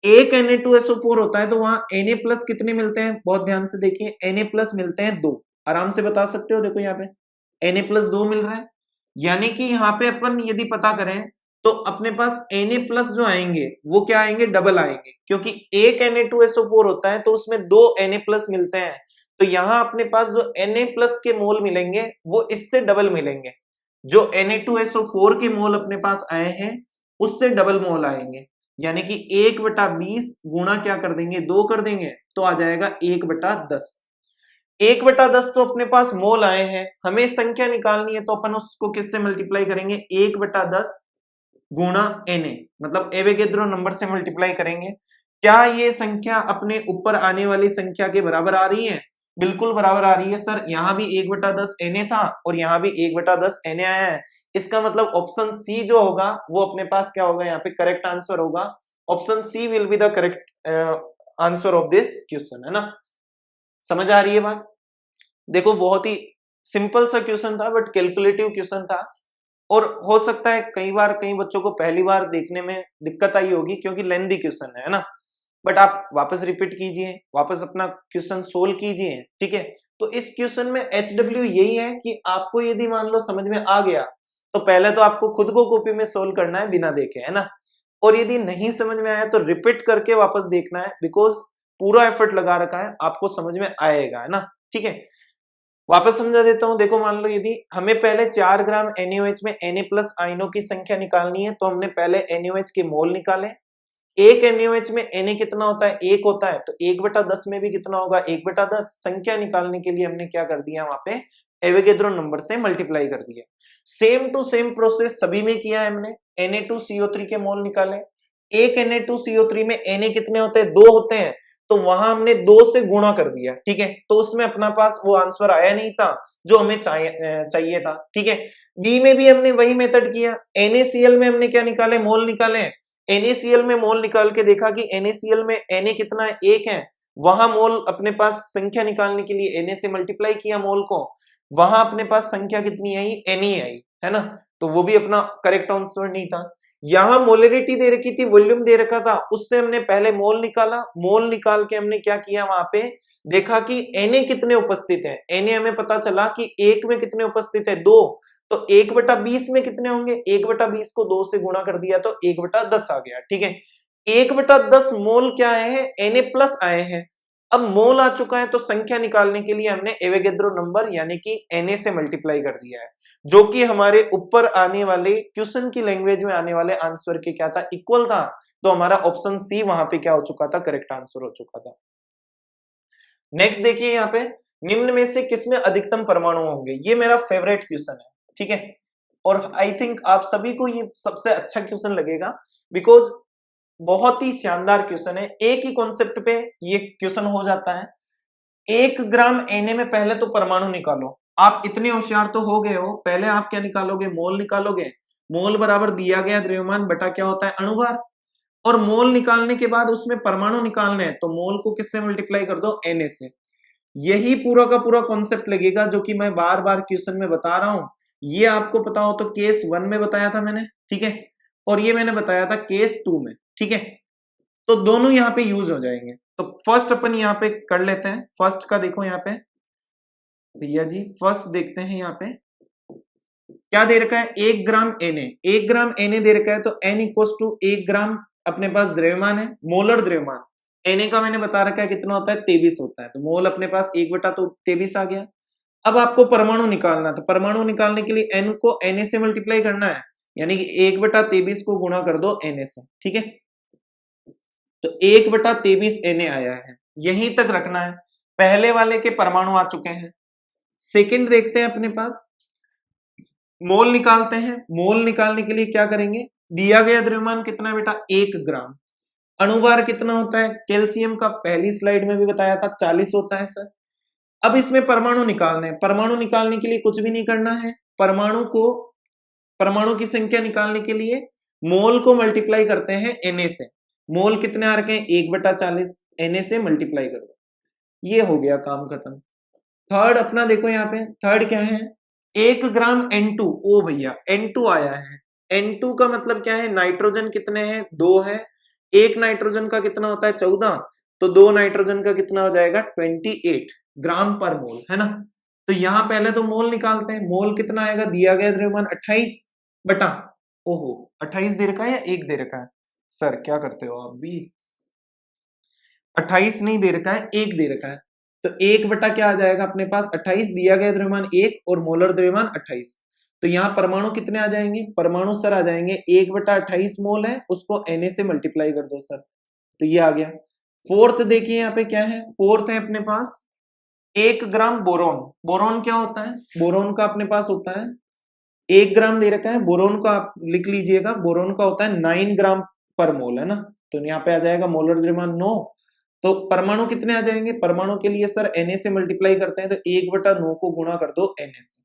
एक Na2SO4 होता है तो वहां Na प्लस कितने मिलते हैं, बहुत ध्यान से देखिए, Na प्लस मिलते हैं 2, आराम से बता सकते हो, देखो यहाँ पे Na प्लस 2 मिल रहा है, यानी कि यहाँ पे अपन यदि पता करें तो अपने पास Na प्लस जो आएंगे वो क्या आएंगे, डबल आएंगे, क्योंकि एक Na2SO4 होता है तो उसमें 2 Na प्लस मिलते हैं, तो यहाँ अपने पास जो Na प्लस के मोल मिलेंगे वो इससे डबल मिलेंगे, जो Na2SO4 के मोल अपने पास आए हैं उससे डबल मोल आएंगे, यानी कि 1/20 गुणा क्या कर देंगे, 2 कर देंगे, तो आ जाएगा 1/10। 1/10 तो अपने पास मोल आए हैं, हमें संख्या निकालनी है तो अपन उसको किससे मल्टीप्लाई करेंगे, 1/10 गुणा Na, मतलब एवोगैड्रो नंबर से मल्टीप्लाई करेंगे। क्या ये संख्या अपने ऊपर आने वाली संख्या के बराबर आ रही है, बिल्कुल बराबर आ रही है सर। यहाँ भी 1/10 Na था और यहाँ भी 1/10 Na आया है, इसका मतलब ऑप्शन सी जो होगा वो अपने पास क्या होगा, यहाँ पे करेक्ट आंसर होगा। Option C will be the correct answer of this question, है ना। समझ आ रही है बात। देखो बहुत ही सिंपल सा क्वेश्चन था बट कैलकुलेटिव क्वेश्चन था, और हो सकता है कई बार कई बच्चों को पहली बार देखने में दिक्कत आई होगी क्योंकि लेंथी क्वेश्चन है ना। बट आप वापस रिपीट कीजिए, वापस अपना क्वेश्चन सोल्व कीजिए, ठीक है। तो इस क्वेश्चन में HW यही है कि आपको यदि मान लो समझ में आ गया तो पहले तो आपको खुद को कॉपी में सोल्व करना है बिना देखे, है ना। और यदि नहीं समझ में आया तो रिपीट करके वापस देखना है, बिकॉज पूरा एफर्ट लगा रखा है, आपको समझ में आएगा, है ना, ठीक है। वापस समझा देता हूं, देखो मान लो यदि हमें पहले 4 ग्राम NaOH में Na प्लस आयनों की संख्या निकालनी है तो हमने पहले NaOH के मोल निकाले। एक NaOH में Na कितना होता है, 1 होता है, तो 1/10 में भी कितना होगा, 1/10। संख्या निकालने के लिए हमने क्या कर दिया, वहां पे एवोगैड्रो नंबर से मल्टीप्लाई कर दिया। सेम टू सेम प्रोसेस सभी में किया है हमने। Na2CO3 के मोल निकाले, एक Na2CO3 में Na कितने होते हैं, 2 होते हैं, तो वहां हमने 2 से गुणा कर दिया, ठीक है। तो उसमें अपना पास वो आंसर आया नहीं था जो हमें चाहिए था, ठीक है। बी में भी हमने वही मेथड किया। NaCl में हमने क्या निकाले, मोल निकाले। NaCl में मोल निकाल के देखा कि NaCl में Na कितना है, 1 है, वहां मोल अपने पास संख्या निकालने के लिए Na से मल्टीप्लाई किया मोल को, वहां अपने पास संख्या कितनी आई, Na आई, है ना। तो वो भी अपना करेक्ट आंसर नहीं था। यहां मोलरिटी दे रखी थी, वॉल्यूम दे रखा था, उससे हमने पहले मोल निकाला। मोल निकाल के हमने क्या किया, वहां पे देखा कि Na कितने उपस्थित है। Na हमें पता चला कि 1 में कितने उपस्थित है, 2, तो 1/20 में कितने होंगे, 1/20 को 2 से गुणा कर दिया तो 1/10 आ गया, ठीक है। 1/10 मोल क्या आए हैं, Na प्लस आए हैं। अब मोल आ चुका है तो संख्या निकालने के लिए हमने एवोगैड्रो नंबर यानी कि Na से मल्टीप्लाई कर दिया है, जो कि हमारे ऊपर आने वाले क्वेश्चन की लैंग्वेज में आने वाले आंसर के क्या था, इक्वल था। तो हमारा ऑप्शन सी वहां पे क्या हो चुका था, करेक्ट आंसर हो चुका था। नेक्स्ट देखिए यहाँ पे, निम्न में से किसमें अधिकतम परमाणु होंगे, ये मेरा फेवरेट क्वेश्चन है, ठीक है। और आई थिंक आप सभी को ये सबसे अच्छा क्वेश्चन लगेगा, बिकॉज बहुत ही शानदार क्वेश्चन है। एक ही कॉन्सेप्ट पे ये क्वेश्चन हो जाता है। 1 ग्राम Na में पहले तो परमाणु निकालो। आप इतने होशियार तो हो गए हो, पहले आप क्या निकालोगे, मोल निकालोगे। मोल बराबर दिया गया द्रव्यमान बटा क्या होता है, अणुभार। और मोल निकालने के बाद उसमें परमाणु निकालने हैं तो मोल को किससे मल्टीप्लाई कर दो, Na से। यही पूरा का पूरा कॉन्सेप्ट लगेगा जो कि मैं बार बार क्वेश्चन में बता रहा हूं। ये आपको पता हो तो केस 1 में बताया था मैंने, ठीक है, और ये मैंने बताया था केस 2 में, ठीक है। तो दोनों यहाँ पे यूज हो जाएंगे। तो फर्स्ट अपन यहाँ पे कर लेते हैं। फर्स्ट का देखो यहाँ पे भैया जी, फर्स्ट देखते हैं यहाँ पे क्या दे रखा है, 1 ग्राम Na। 1 ग्राम Na दे रखा है तो N इक्वल टू 1 ग्राम अपने पास द्रव्यमान है, मोलर द्रव्यमान। Na का मैंने बता रखा है कितना होता है 23 होता है, तो मोल अपने पास 1/23 आ गया। अब आपको परमाणु निकालना है, तो परमाणु निकालने के लिए n को Na से मल्टीप्लाई करना है, यानी कि 1/23 को गुणा कर दो Na से, ठीक है। तो 1/23 Na आया है, यहीं तक रखना है। पहले वाले के परमाणु आ चुके हैं। सेकंड देखते हैं अपने पास, मोल निकालते हैं। मोल निकालने के लिए क्या करेंगे, दिया गया द्रव्यमान कितना है बेटा 1 ग्राम। अणुभार कितना होता है, कैल्शियम का पहली स्लाइड में भी बताया था 40 होता है सर। अब इसमें परमाणु निकालने हैं। परमाणु निकालने के लिए कुछ भी नहीं करना है, परमाणु की संख्या निकालने के लिए मोल को मल्टीप्लाई करते हैं Na से। मोल कितने आ रखे हैं 1/40, Na से मल्टीप्लाई कर दो, ये हो गया काम खत्म। थर्ड अपना देखो यहाँ पे, थर्ड क्या है 1 ग्राम N2। ओ भैया N2 आया है। N2 का मतलब क्या है, नाइट्रोजन कितने हैं 2 है, एक नाइट्रोजन का कितना होता है 14, तो 2 नाइट्रोजन का कितना हो जाएगा 28 ग्राम पर मोल, है ना। तो यहां पहले तो मोल निकालते हैं। मोल कितना आएगा, दिया गया द्रव्यमान 28 बटा, ओहो 28 दे रखा है या 1 दे रखा है सर, क्या करते हो आप भी, 28 नहीं दे रखा है 1 दे रखा है, तो 1 बटा क्या आ जाएगा अपने पास 28, दिया गया द्रव्यमान 1 और मोलर द्रव्यमान 28। तो यहाँ परमाणु कितने आ जाएंगे, परमाणु सर आ जाएंगे 1/28 मोल है, उसको Na से मल्टीप्लाई कर दो सर, तो ये आ गया। फोर्थ देखिए यहाँ पे क्या है, फोर्थ है अपने पास 1 ग्राम बोरोन। बोरोन क्या होता है, बोरोन का अपने पास होता है 1 ग्राम दे रखा है, बोरोन का आप लिख लीजिएगा, बोरोन का होता है 9 ग्राम पर मोल, है ना। तो यहाँ पे आ जाएगा मोलर द्रव्यमान 9। तो परमाणु कितने आ जाएंगे, परमाणु के लिए सर Na से मल्टीप्लाई करते हैं, तो 1/9 को गुणा कर दो Na से।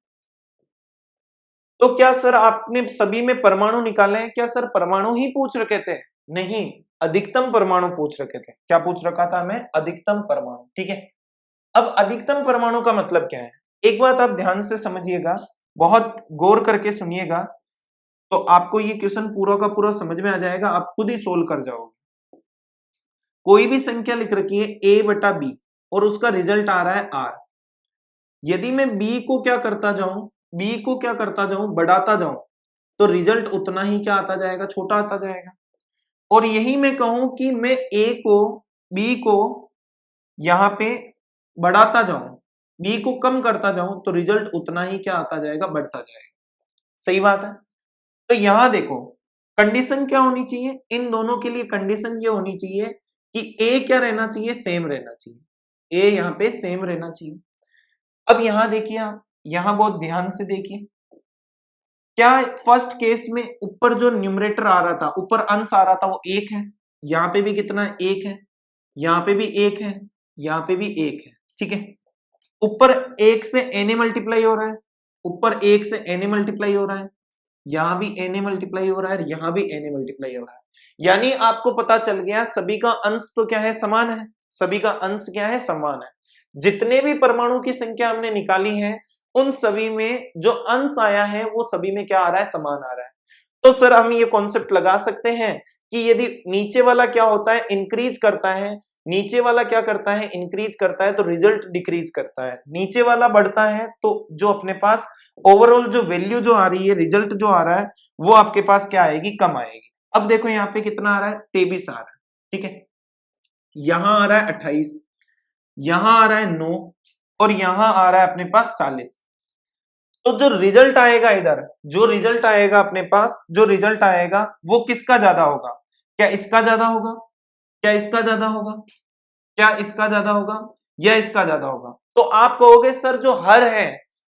तो क्या सर आपने सभी में परमाणु निकाले हैं, क्या सर परमाणु ही पूछ रखे थे, नहीं अधिकतम परमाणु पूछ रखे थे। क्या पूछ रखा था हमें, अधिकतम परमाणु, ठीक है। अब अधिकतम परमाणु का मतलब क्या है, एक बात आप ध्यान से समझिएगा, बहुत गौर करके सुनिएगा, तो आपको ये क्वेश्चन पूरा का पूरा समझ में आ जाएगा, आप खुद ही सोल्व कर जाओगे। कोई भी संख्या लिख रखी है a/b और उसका रिजल्ट आ रहा है r। यदि मैं b को क्या करता जाऊं, बढ़ाता जाऊं, तो रिजल्ट उतना ही क्या आता जाएगा, छोटा आता जाएगा। और यही मैं कहूं कि मैं b को यहां पे बढ़ाता जाऊं, b को कम करता जाऊं, तो रिजल्ट उतना ही क्या आता जाएगा, बढ़ता जाएगा। सही बात है। तो यहां देखो कंडीशन क्या होनी चाहिए, इन दोनों के लिए कंडीशन ये होनी चाहिए कि a क्या रहना चाहिए, सेम रहना चाहिए, a यहाँ पे सेम रहना चाहिए। अब यहां देखिए आप, यहां बहुत ध्यान से देखिए, क्या फर्स्ट केस में ऊपर जो न्यूमरेटर आ रहा था, ऊपर अंश आ रहा था वो 1 है, यहाँ पे भी कितना है 1 है, यहाँ पे भी 1 है, यहाँ पे भी 1 है, ठीक है। ऊपर 1 से Na मल्टीप्लाई हो रहा है, ऊपर 1 से Na मल्टीप्लाई हो रहा है, यहां भी Na मल्टीप्लाई हो रहा है, यहां भी Na मल्टीप्लाई हो रहा है। यानी आपको पता चल गया सभी का अंश तो क्या है, समान है, सभी का अंश क्या है, समान है। जितने भी परमाणु की संख्या हमने निकाली है उन सभी में जो अंश आया है वो सभी में क्या आ रहा है, समान आ रहा है। तो सर हम ये कॉन्सेप्ट लगा सकते हैं कि यदि नीचे वाला क्या होता है, इंक्रीज करता है, नीचे वाला क्या करता है, इंक्रीज करता है, तो रिजल्ट डिक्रीज करता है। नीचे वाला बढ़ता है तो जो अपने पास ओवरऑल जो वैल्यू जो आ रही है, रिजल्ट जो आ रहा है वो आपके पास क्या आएगी, कम आएगी। अब देखो यहाँ पे कितना आ रहा है, 23 आ रहा है, ठीक है। यहां आ रहा है 28, यहां आ रहा है 9 और यहां आ रहा है अपने पास 40। तो जो रिजल्ट आएगा इधर, जो रिजल्ट आएगा अपने पास, जो रिजल्ट आएगा वो किसका ज्यादा होगा, क्या इसका ज्यादा होगा, क्या इसका ज्यादा होगा, क्या इसका ज्यादा होगा, या इसका ज्यादा होगा। तो आप कहोगे सर जो हर है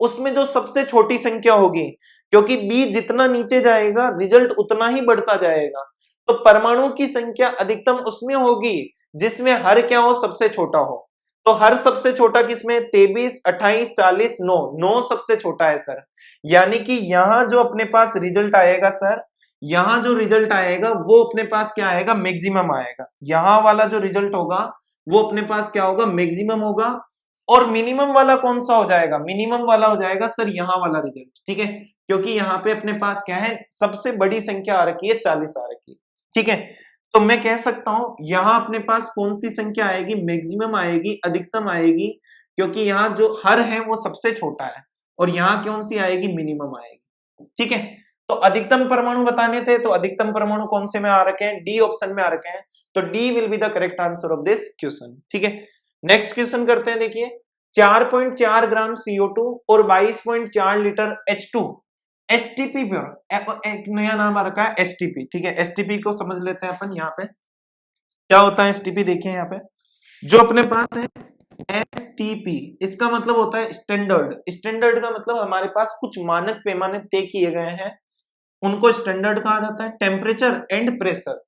उसमें जो सबसे छोटी संख्या होगी, क्योंकि b जितना नीचे जाएगा रिजल्ट उतना ही बढ़ता जाएगा, तो परमाणु की संख्या अधिकतम उसमें होगी जिसमें हर क्या हो, सबसे छोटा हो। तो हर सबसे छोटा किसमें, 23, 28, 40, 9, 9 सबसे छोटा है सर। यानी कि यहां जो अपने पास रिजल्ट आएगा सर, यहां जो रिजल्ट आएगा वो अपने पास क्या आएगा, मैक्सिमम आएगा। यहां वाला जो रिजल्ट होगा वो अपने पास क्या होगा, मैक्सिमम होगा। और मिनिमम वाला कौन सा हो जाएगा, मिनिमम वाला हो जाएगा सर यहां वाला रिजल्ट, ठीक है। क्योंकि यहां पे अपने पास क्या है, सबसे बड़ी संख्या आ रखी है, 40 आ रखी है, ठीक है। तो मैं कह सकता हूं यहां अपने पास कौन सी संख्या आएगी, मैक्सिमम आएगी, अधिकतम आएगी, क्योंकि यहां जो हर है वो सबसे छोटा है, और यहां कौन सी आएगी, मिनिमम आएगी, ठीक है। तो अधिकतम परमाणु बताने थे, तो अधिकतम परमाणु कौन से में आ रखे हैं, डी ऑप्शन में आ रखे हैं। तो D will be the correct answer of this question. ठीक है, नेक्स्ट क्वेश्चन करते हैं। देखिए 4.4 ग्राम CO2 और 22.4 लीटर H2 STP पर एक नया नाम आ रखा है STP। ठीक है, STP को समझ लेते हैं अपन। यहाँ पे क्या होता है STP, देखिए यहाँ पे जो अपने पास है STP, इसका मतलब होता है स्टैंडर्ड। स्टैंडर्ड का मतलब हमारे पास कुछ मानक पैमाने तय किए गए हैं, उनको स्टैंडर्ड कहा जाता है। टेम्परेचर एंड प्रेशर,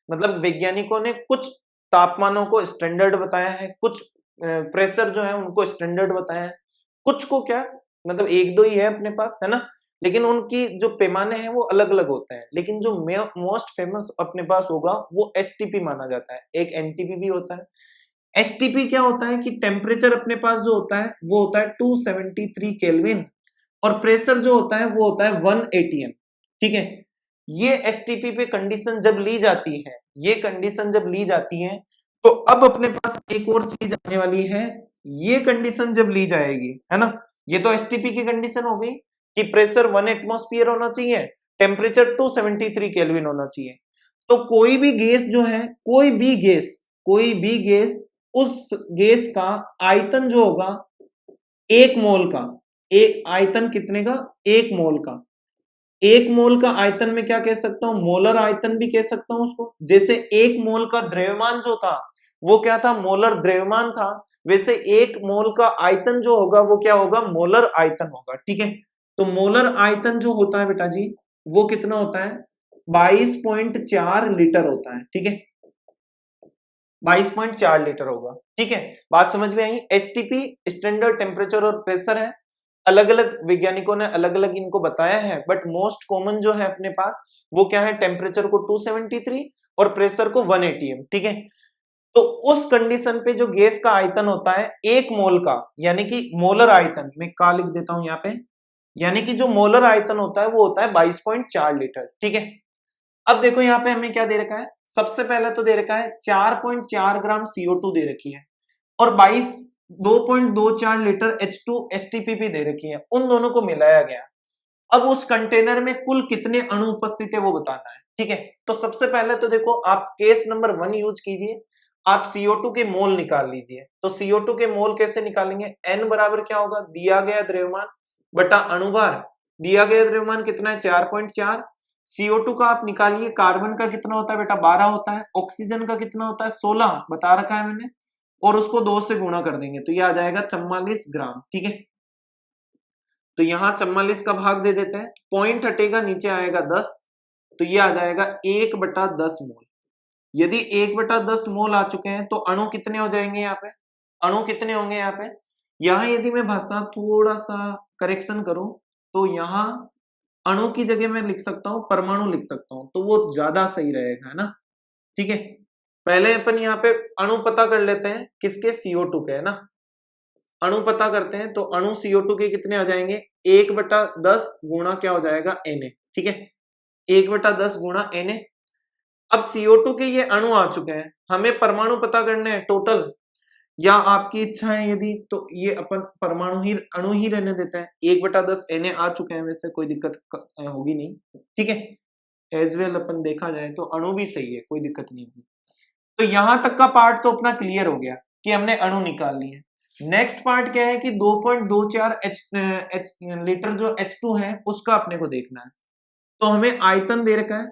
मतलब वैज्ञानिकों ने कुछ तापमानों को स्टैंडर्ड बताया है, कुछ प्रेशर जो है उनको स्टैंडर्ड बताया है, कुछ को क्या मतलब एक दो ही है अपने पास, है ना, लेकिन उनकी जो पैमाने हैं वो अलग अलग होते हैं। लेकिन जो मोस्ट फेमस अपने पास होगा वो STP माना जाता है। एक NTP भी होता है। STP क्या होता है कि टेम्परेचर अपने पास जो होता है वो होता है 273 केल्विन और प्रेशर जो होता है वो होता है 1 atm। ठीक है, ये STP पे कंडीशन जब ली जाती है, ये कंडीशन जब ली जाती है तो अब अपने पास एक और चीज आने वाली है। ये कंडीशन जब ली जाएगी, है ना, ये तो STP की कंडीशन हो गई कि प्रेशर 1 एटमॉस्फेयर होना चाहिए, टेम्परेचर 273 केल्विन होना चाहिए। तो कोई भी गैस जो है, कोई भी गैस उस गैस का आयतन जो होगा 1 मोल का, एक आयतन कितने का, 1 मोल का, 1 मोल का आयतन में क्या कह सकता हूं, मोलर आयतन भी कह सकता हूं उसको। जैसे 1 मोल का द्रव्यमान जो था वो क्या था, मोलर द्रव्यमान था, वैसे 1 मोल का आयतन जो होगा वो क्या होगा, मोलर आयतन होगा। ठीक है, तो मोलर आयतन जो होता है बेटा जी वो कितना होता है, 22.4 लीटर होता है। ठीक है, 22.4 लीटर होगा। ठीक है, बात समझ में आई। STP स्टैंडर्ड टेम्परेचर और प्रेशर है, अलग अलग वैज्ञानिकों ने अलग अलग इनको बताया है, बट मोस्ट कॉमन जो है अपने पास वो क्या है, टेम्परेचर को 273 और प्रेशर को 1 atm। ठीक है, तो उस कंडीशन पे जो गैस का आयतन होता है 1 मोल का, यानी कि मोलर आयतन, मैं का लिख देता हूं यहाँ पे, यानी कि जो मोलर आयतन होता है वो होता है 22.4 लीटर। ठीक है, अब देखो यहाँ पे हमें क्या दे रखा है, सबसे पहले तो दे रखा है 4.4 ग्राम CO2 दे रखी है और 2.24 लीटर H2 STP दे रखी है, उन दोनों को मिलाया गया। अब उस कंटेनर में कुल कितने अणु उपस्थित है वो बताना है। ठीक है, तो सबसे पहले तो देखो आप केस नंबर 1 यूज कीजिए, आप CO2 के मोल निकाल लीजिए। तो CO2 के मोल कैसे निकालेंगे, N बराबर क्या होगा, दिया गया द्रव्यमान बटा अणुभार। दिया गया द्रव्यमान कितना है, 4.4। CO2 का आप निकालिए, कार्बन का कितना होता है बेटा, 12 होता है, ऑक्सीजन का कितना होता है, 16 बता रखा है मैंने, और उसको 2 से गुणा कर देंगे तो ये आ जाएगा 44 ग्राम। ठीक है, तो यहां 44 का भाग दे देते हैं, पॉइंट हटेगा, नीचे आएगा 10, तो ये आ जाएगा 1/10 मोल। यदि 1/10 मोल आ चुके हैं तो अणु कितने हो जाएंगे, यहाँ पे अणु कितने होंगे, यहाँ पे यहां यदि मैं भाषा थोड़ा सा करेक्शन करूं तो यहां अणु की जगह मैं लिख सकता हूं परमाणु लिख सकता हूं, तो वो ज्यादा सही रहेगा, है ना। ठीक है, पहले अपन यहाँ पे अणु पता कर लेते हैं, किसके, CO2 के, है ना। अणु पता करते हैं तो अणु CO2 के कितने आ जाएंगे, 1/10 गुणा क्या हो जाएगा, Na। ठीक है, 1/10 गुणा Na। अब CO2 के ये अणु आ चुके हैं, हमें परमाणु पता करने हैं टोटल, या आपकी इच्छा है यदि तो ये अपन परमाणु ही अणु ही रहने देते हैं। 1/10 Na आ चुके हैं, वैसे कोई दिक्कत होगी नहीं। ठीक है, एज वेल अपन देखा जाए तो अणु भी सही है, कोई दिक्कत नहीं होगी। तो यहां तक का पार्ट तो अपना क्लियर हो गया कि हमने अणु निकाल लिए। नेक्स्ट पार्ट क्या है कि 2.24 लीटर जो H2 है उसका अपने को देखना है। तो हमें आयतन दे रखा है,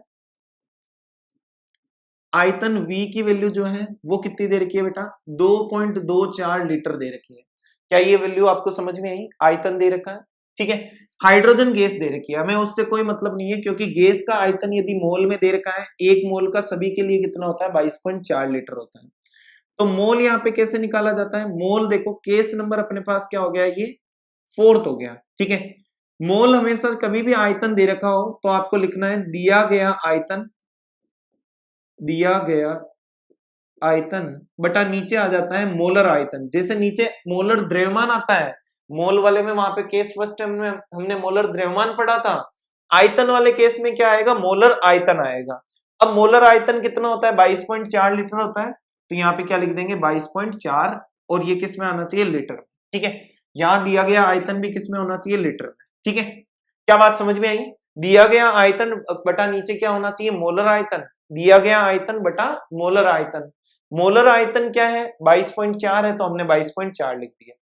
आयतन V की वैल्यू जो है वो कितनी दे रखी है बेटा, 2.24 लीटर दे रखी है। क्या ये वैल्यू आपको समझ में आई, आयतन दे रखा है। ठीक है, हाइड्रोजन गैस दे रखी है, हमें उससे कोई मतलब नहीं है, क्योंकि गैस का आयतन यदि मोल में दे रखा है, 1 मोल का सभी के लिए कितना होता है, 22.4 लीटर होता है। तो मोल यहाँ पे कैसे निकाला जाता है, मोल देखो केस नंबर अपने पास क्या हो गया, ये 4th हो गया। ठीक है, मोल हमेशा कभी भी आयतन दे रखा हो तो आपको लिखना है दिया गया आयतन, दिया गया आयतन बटा नीचे आ जाता है मोलर आयतन। जैसे नीचे मोलर द्रव्यमान आता है, मोल वाले में वहां पे केस फर्स्ट में हमने मोलर द्रव्यमान पढ़ा था, आयतन वाले केस में क्या आएगा, मोलर आयतन आएगा। अब मोलर आयतन कितना होता है, 22.4 लीटर होता है, तो यहाँ पे क्या लिख देंगे 22.4, और ये किस में आना चाहिए, लीटर में। ठीक है, यहाँ दिया गया आयतन भी किस में होना चाहिए, लीटर में। ठीक है, क्या बात समझ में आई, दिया गया आयतन बटा नीचे क्या होना चाहिए, मोलर आयतन, दिया गया आयतन बटा मोलर आयतन। मोलर आयतन क्या है 22.4 है, तो हमने 22.4 लिख दिया।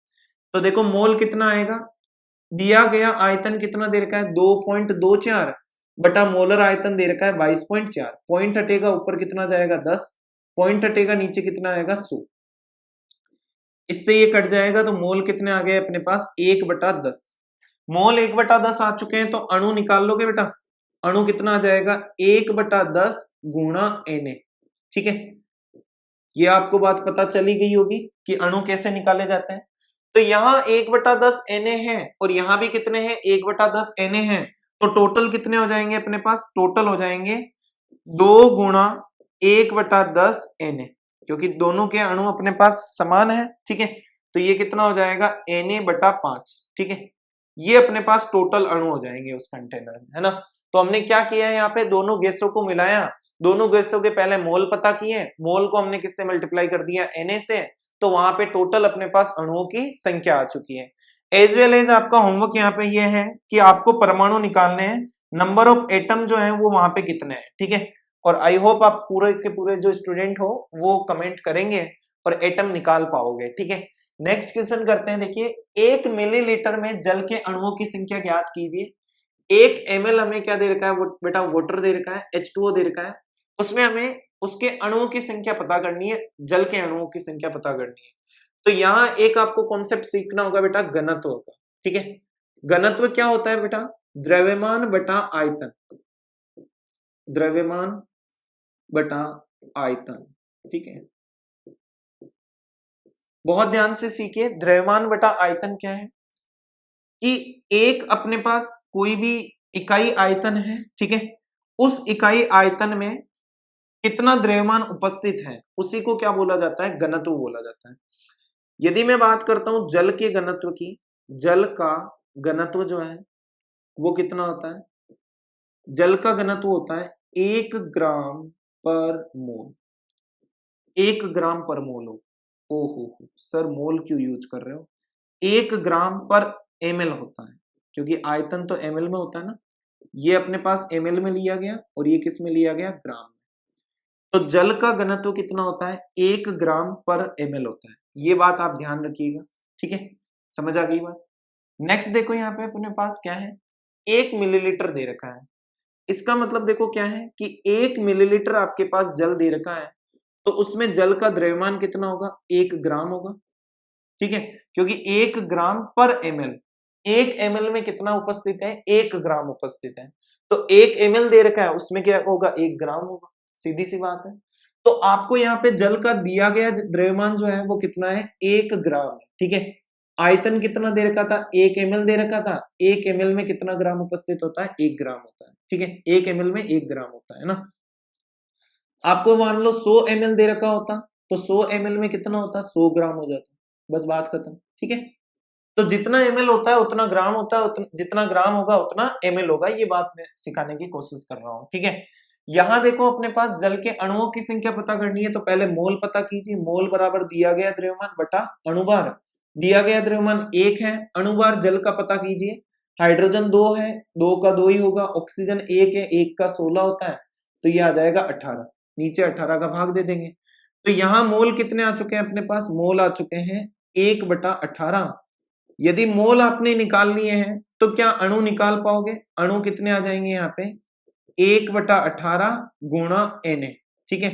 तो देखो मोल कितना आएगा, दिया गया आयतन कितना दे रखा है 2.24 बटा मोलर आयतन दे रखा है 22.4। पॉइंट हटेगा ऊपर कितना जाएगा 10, पॉइंट हटेगा नीचे कितना आएगा 100। इससे ये कट जाएगा तो मोल कितने आ गए अपने पास 1/10। मोल 1/10 आ चुके हैं, तो अणु निकाल लोगे बेटा। अणु कितना आ जाएगा 1/10 गुणा Na। ठीक है, ये आपको बात पता चली गई होगी कि अणु कैसे निकाले जाते हैं। तो यहाँ 1/10 Na है और यहाँ भी कितने हैं 1/10 Na है, तो टोटल कितने हो जाएंगे अपने पास, टोटल हो जाएंगे 2 गुणा 1/10 Na, क्योंकि दोनों के अणु अपने पास समान है। ठीक है, तो ये कितना हो जाएगा Na/5। ठीक है, ये अपने पास टोटल अणु हो जाएंगे उस कंटेनर में, है ना। तो हमने क्या किया है, यहाँ पे दोनों गैसों को मिलाया, दोनों गैसों के पहले मोल पता किए, मोल को हमने किससे मल्टीप्लाई कर दिया Na से, तो वहां पे टोटल अपने पास अणुओं की संख्या आ चुकी है। एज वेल एज आपका होमवर्क यहाँ पे ये है कि आपको परमाणु निकालने हैं, नंबर ऑफ एटम जो है वो वहां पे कितने हैं। ठीक है, और आई होप आप पूरे के पूरे जो स्टूडेंट हो वो कमेंट करेंगे और एटम निकाल पाओगे। ठीक है, नेक्स्ट क्वेश्चन करते हैं। देखिए 1 मिलीलीटर में जल के अणुओं की संख्या ज्ञात कीजिए। 1 ml हमें क्या दे रखा है बेटा, वाटर दे रखा है, H2O दे रखा है, उसमें हमें उसके अणुओं की संख्या पता करनी है, जल के अणुओं की संख्या पता करनी है। तो यहाँ एक आपको कॉन्सेप्ट सीखना होगा बेटा, घनत्व का। ठीक है, घनत्व क्या होता है बेटा, द्रव्यमान बटा आयतन, द्रव्यमान बटा आयतन। ठीक है, बहुत ध्यान से सीखिए, द्रव्यमान बटा आयतन क्या है कि एक अपने पास कोई भी इकाई आयतन है। ठीक है, उस इकाई आयतन में कितना द्रव्यमान उपस्थित है उसी को क्या बोला जाता है, घनत्व बोला जाता है। यदि मैं बात करता हूं जल के घनत्व की, जल का घनत्व जो है वो कितना होता है, जल का घनत्व होता है 1 ग्राम पर मोल। 1 ग्राम पर मोल हो, ओहो सर मोल क्यों यूज कर रहे हो, 1 ग्राम पर ml होता है, क्योंकि आयतन तो ml में होता है ना। ये अपने पास ml में लिया गया और ये किस में लिया गया, ग्राम में। तो जल का घनत्व कितना होता है 1 ग्राम पर ml होता है, ये बात आप ध्यान रखिएगा। ठीक है, समझ आ गई बात। नेक्स्ट देखो यहाँ पे अपने पास क्या है, 1 मिलीलीटर दे रखा है। इसका मतलब देखो क्या है कि 1 मिलीलीटर आपके पास जल दे रखा है, तो उसमें जल का द्रव्यमान कितना होगा 1 ग्राम होगा। ठीक है, क्योंकि 1 ग्राम पर ml, 1 ml में कितना उपस्थित है 1 ग्राम उपस्थित है, तो 1 ml दे रखा है उसमें क्या होगा 1 ग्राम होगा, सीधी सी बात है। तो आपको यहाँ पे जल का दिया गया द्रव्यमान जो है वो कितना है 1 ग्राम है। ठीक है, आयतन कितना दे रखा था 1 ml दे रखा था, 1 ml में कितना ग्राम उपस्थित होता है 1 ग्राम होता है। ठीक है, 1 ml में 1 ग्राम होता है ना। आपको मान लो 100 ml दे रखा होता तो 100 ml में कितना होता 100 ग्राम हो जाता, बस बात खत्म। ठीक है, तो जितना ml होता है उतना ग्राम होता है, जितना ग्राम होगा उतना ml होगा, ये बात मैं सिखाने की कोशिश कर रहा हूँ। ठीक है, यहां देखो अपने पास जल के अणुओं की संख्या पता करनी है, तो पहले मोल पता कीजिए। मोल बराबर दिया गया द्रव्यमान बटा अणुभार, दिया गया द्रव्यमान 1 है, अणुभार जल का पता कीजिए। हाइड्रोजन 2 है, 2 का 2 ही होगा, ऑक्सीजन 1 है, 1 का 16 होता है, तो ये आ जाएगा 18, नीचे 18 का भाग दे देंगे। तो यहाँ मोल कितने आ चुके हैं अपने पास, मोल आ चुके हैं 1/18। यदि मोल आपने निकाल लिए हैं तो क्या अणु निकाल पाओगे, अणु कितने आ जाएंगे यहाँ पे 1/18 गुणा Na। ठीक है,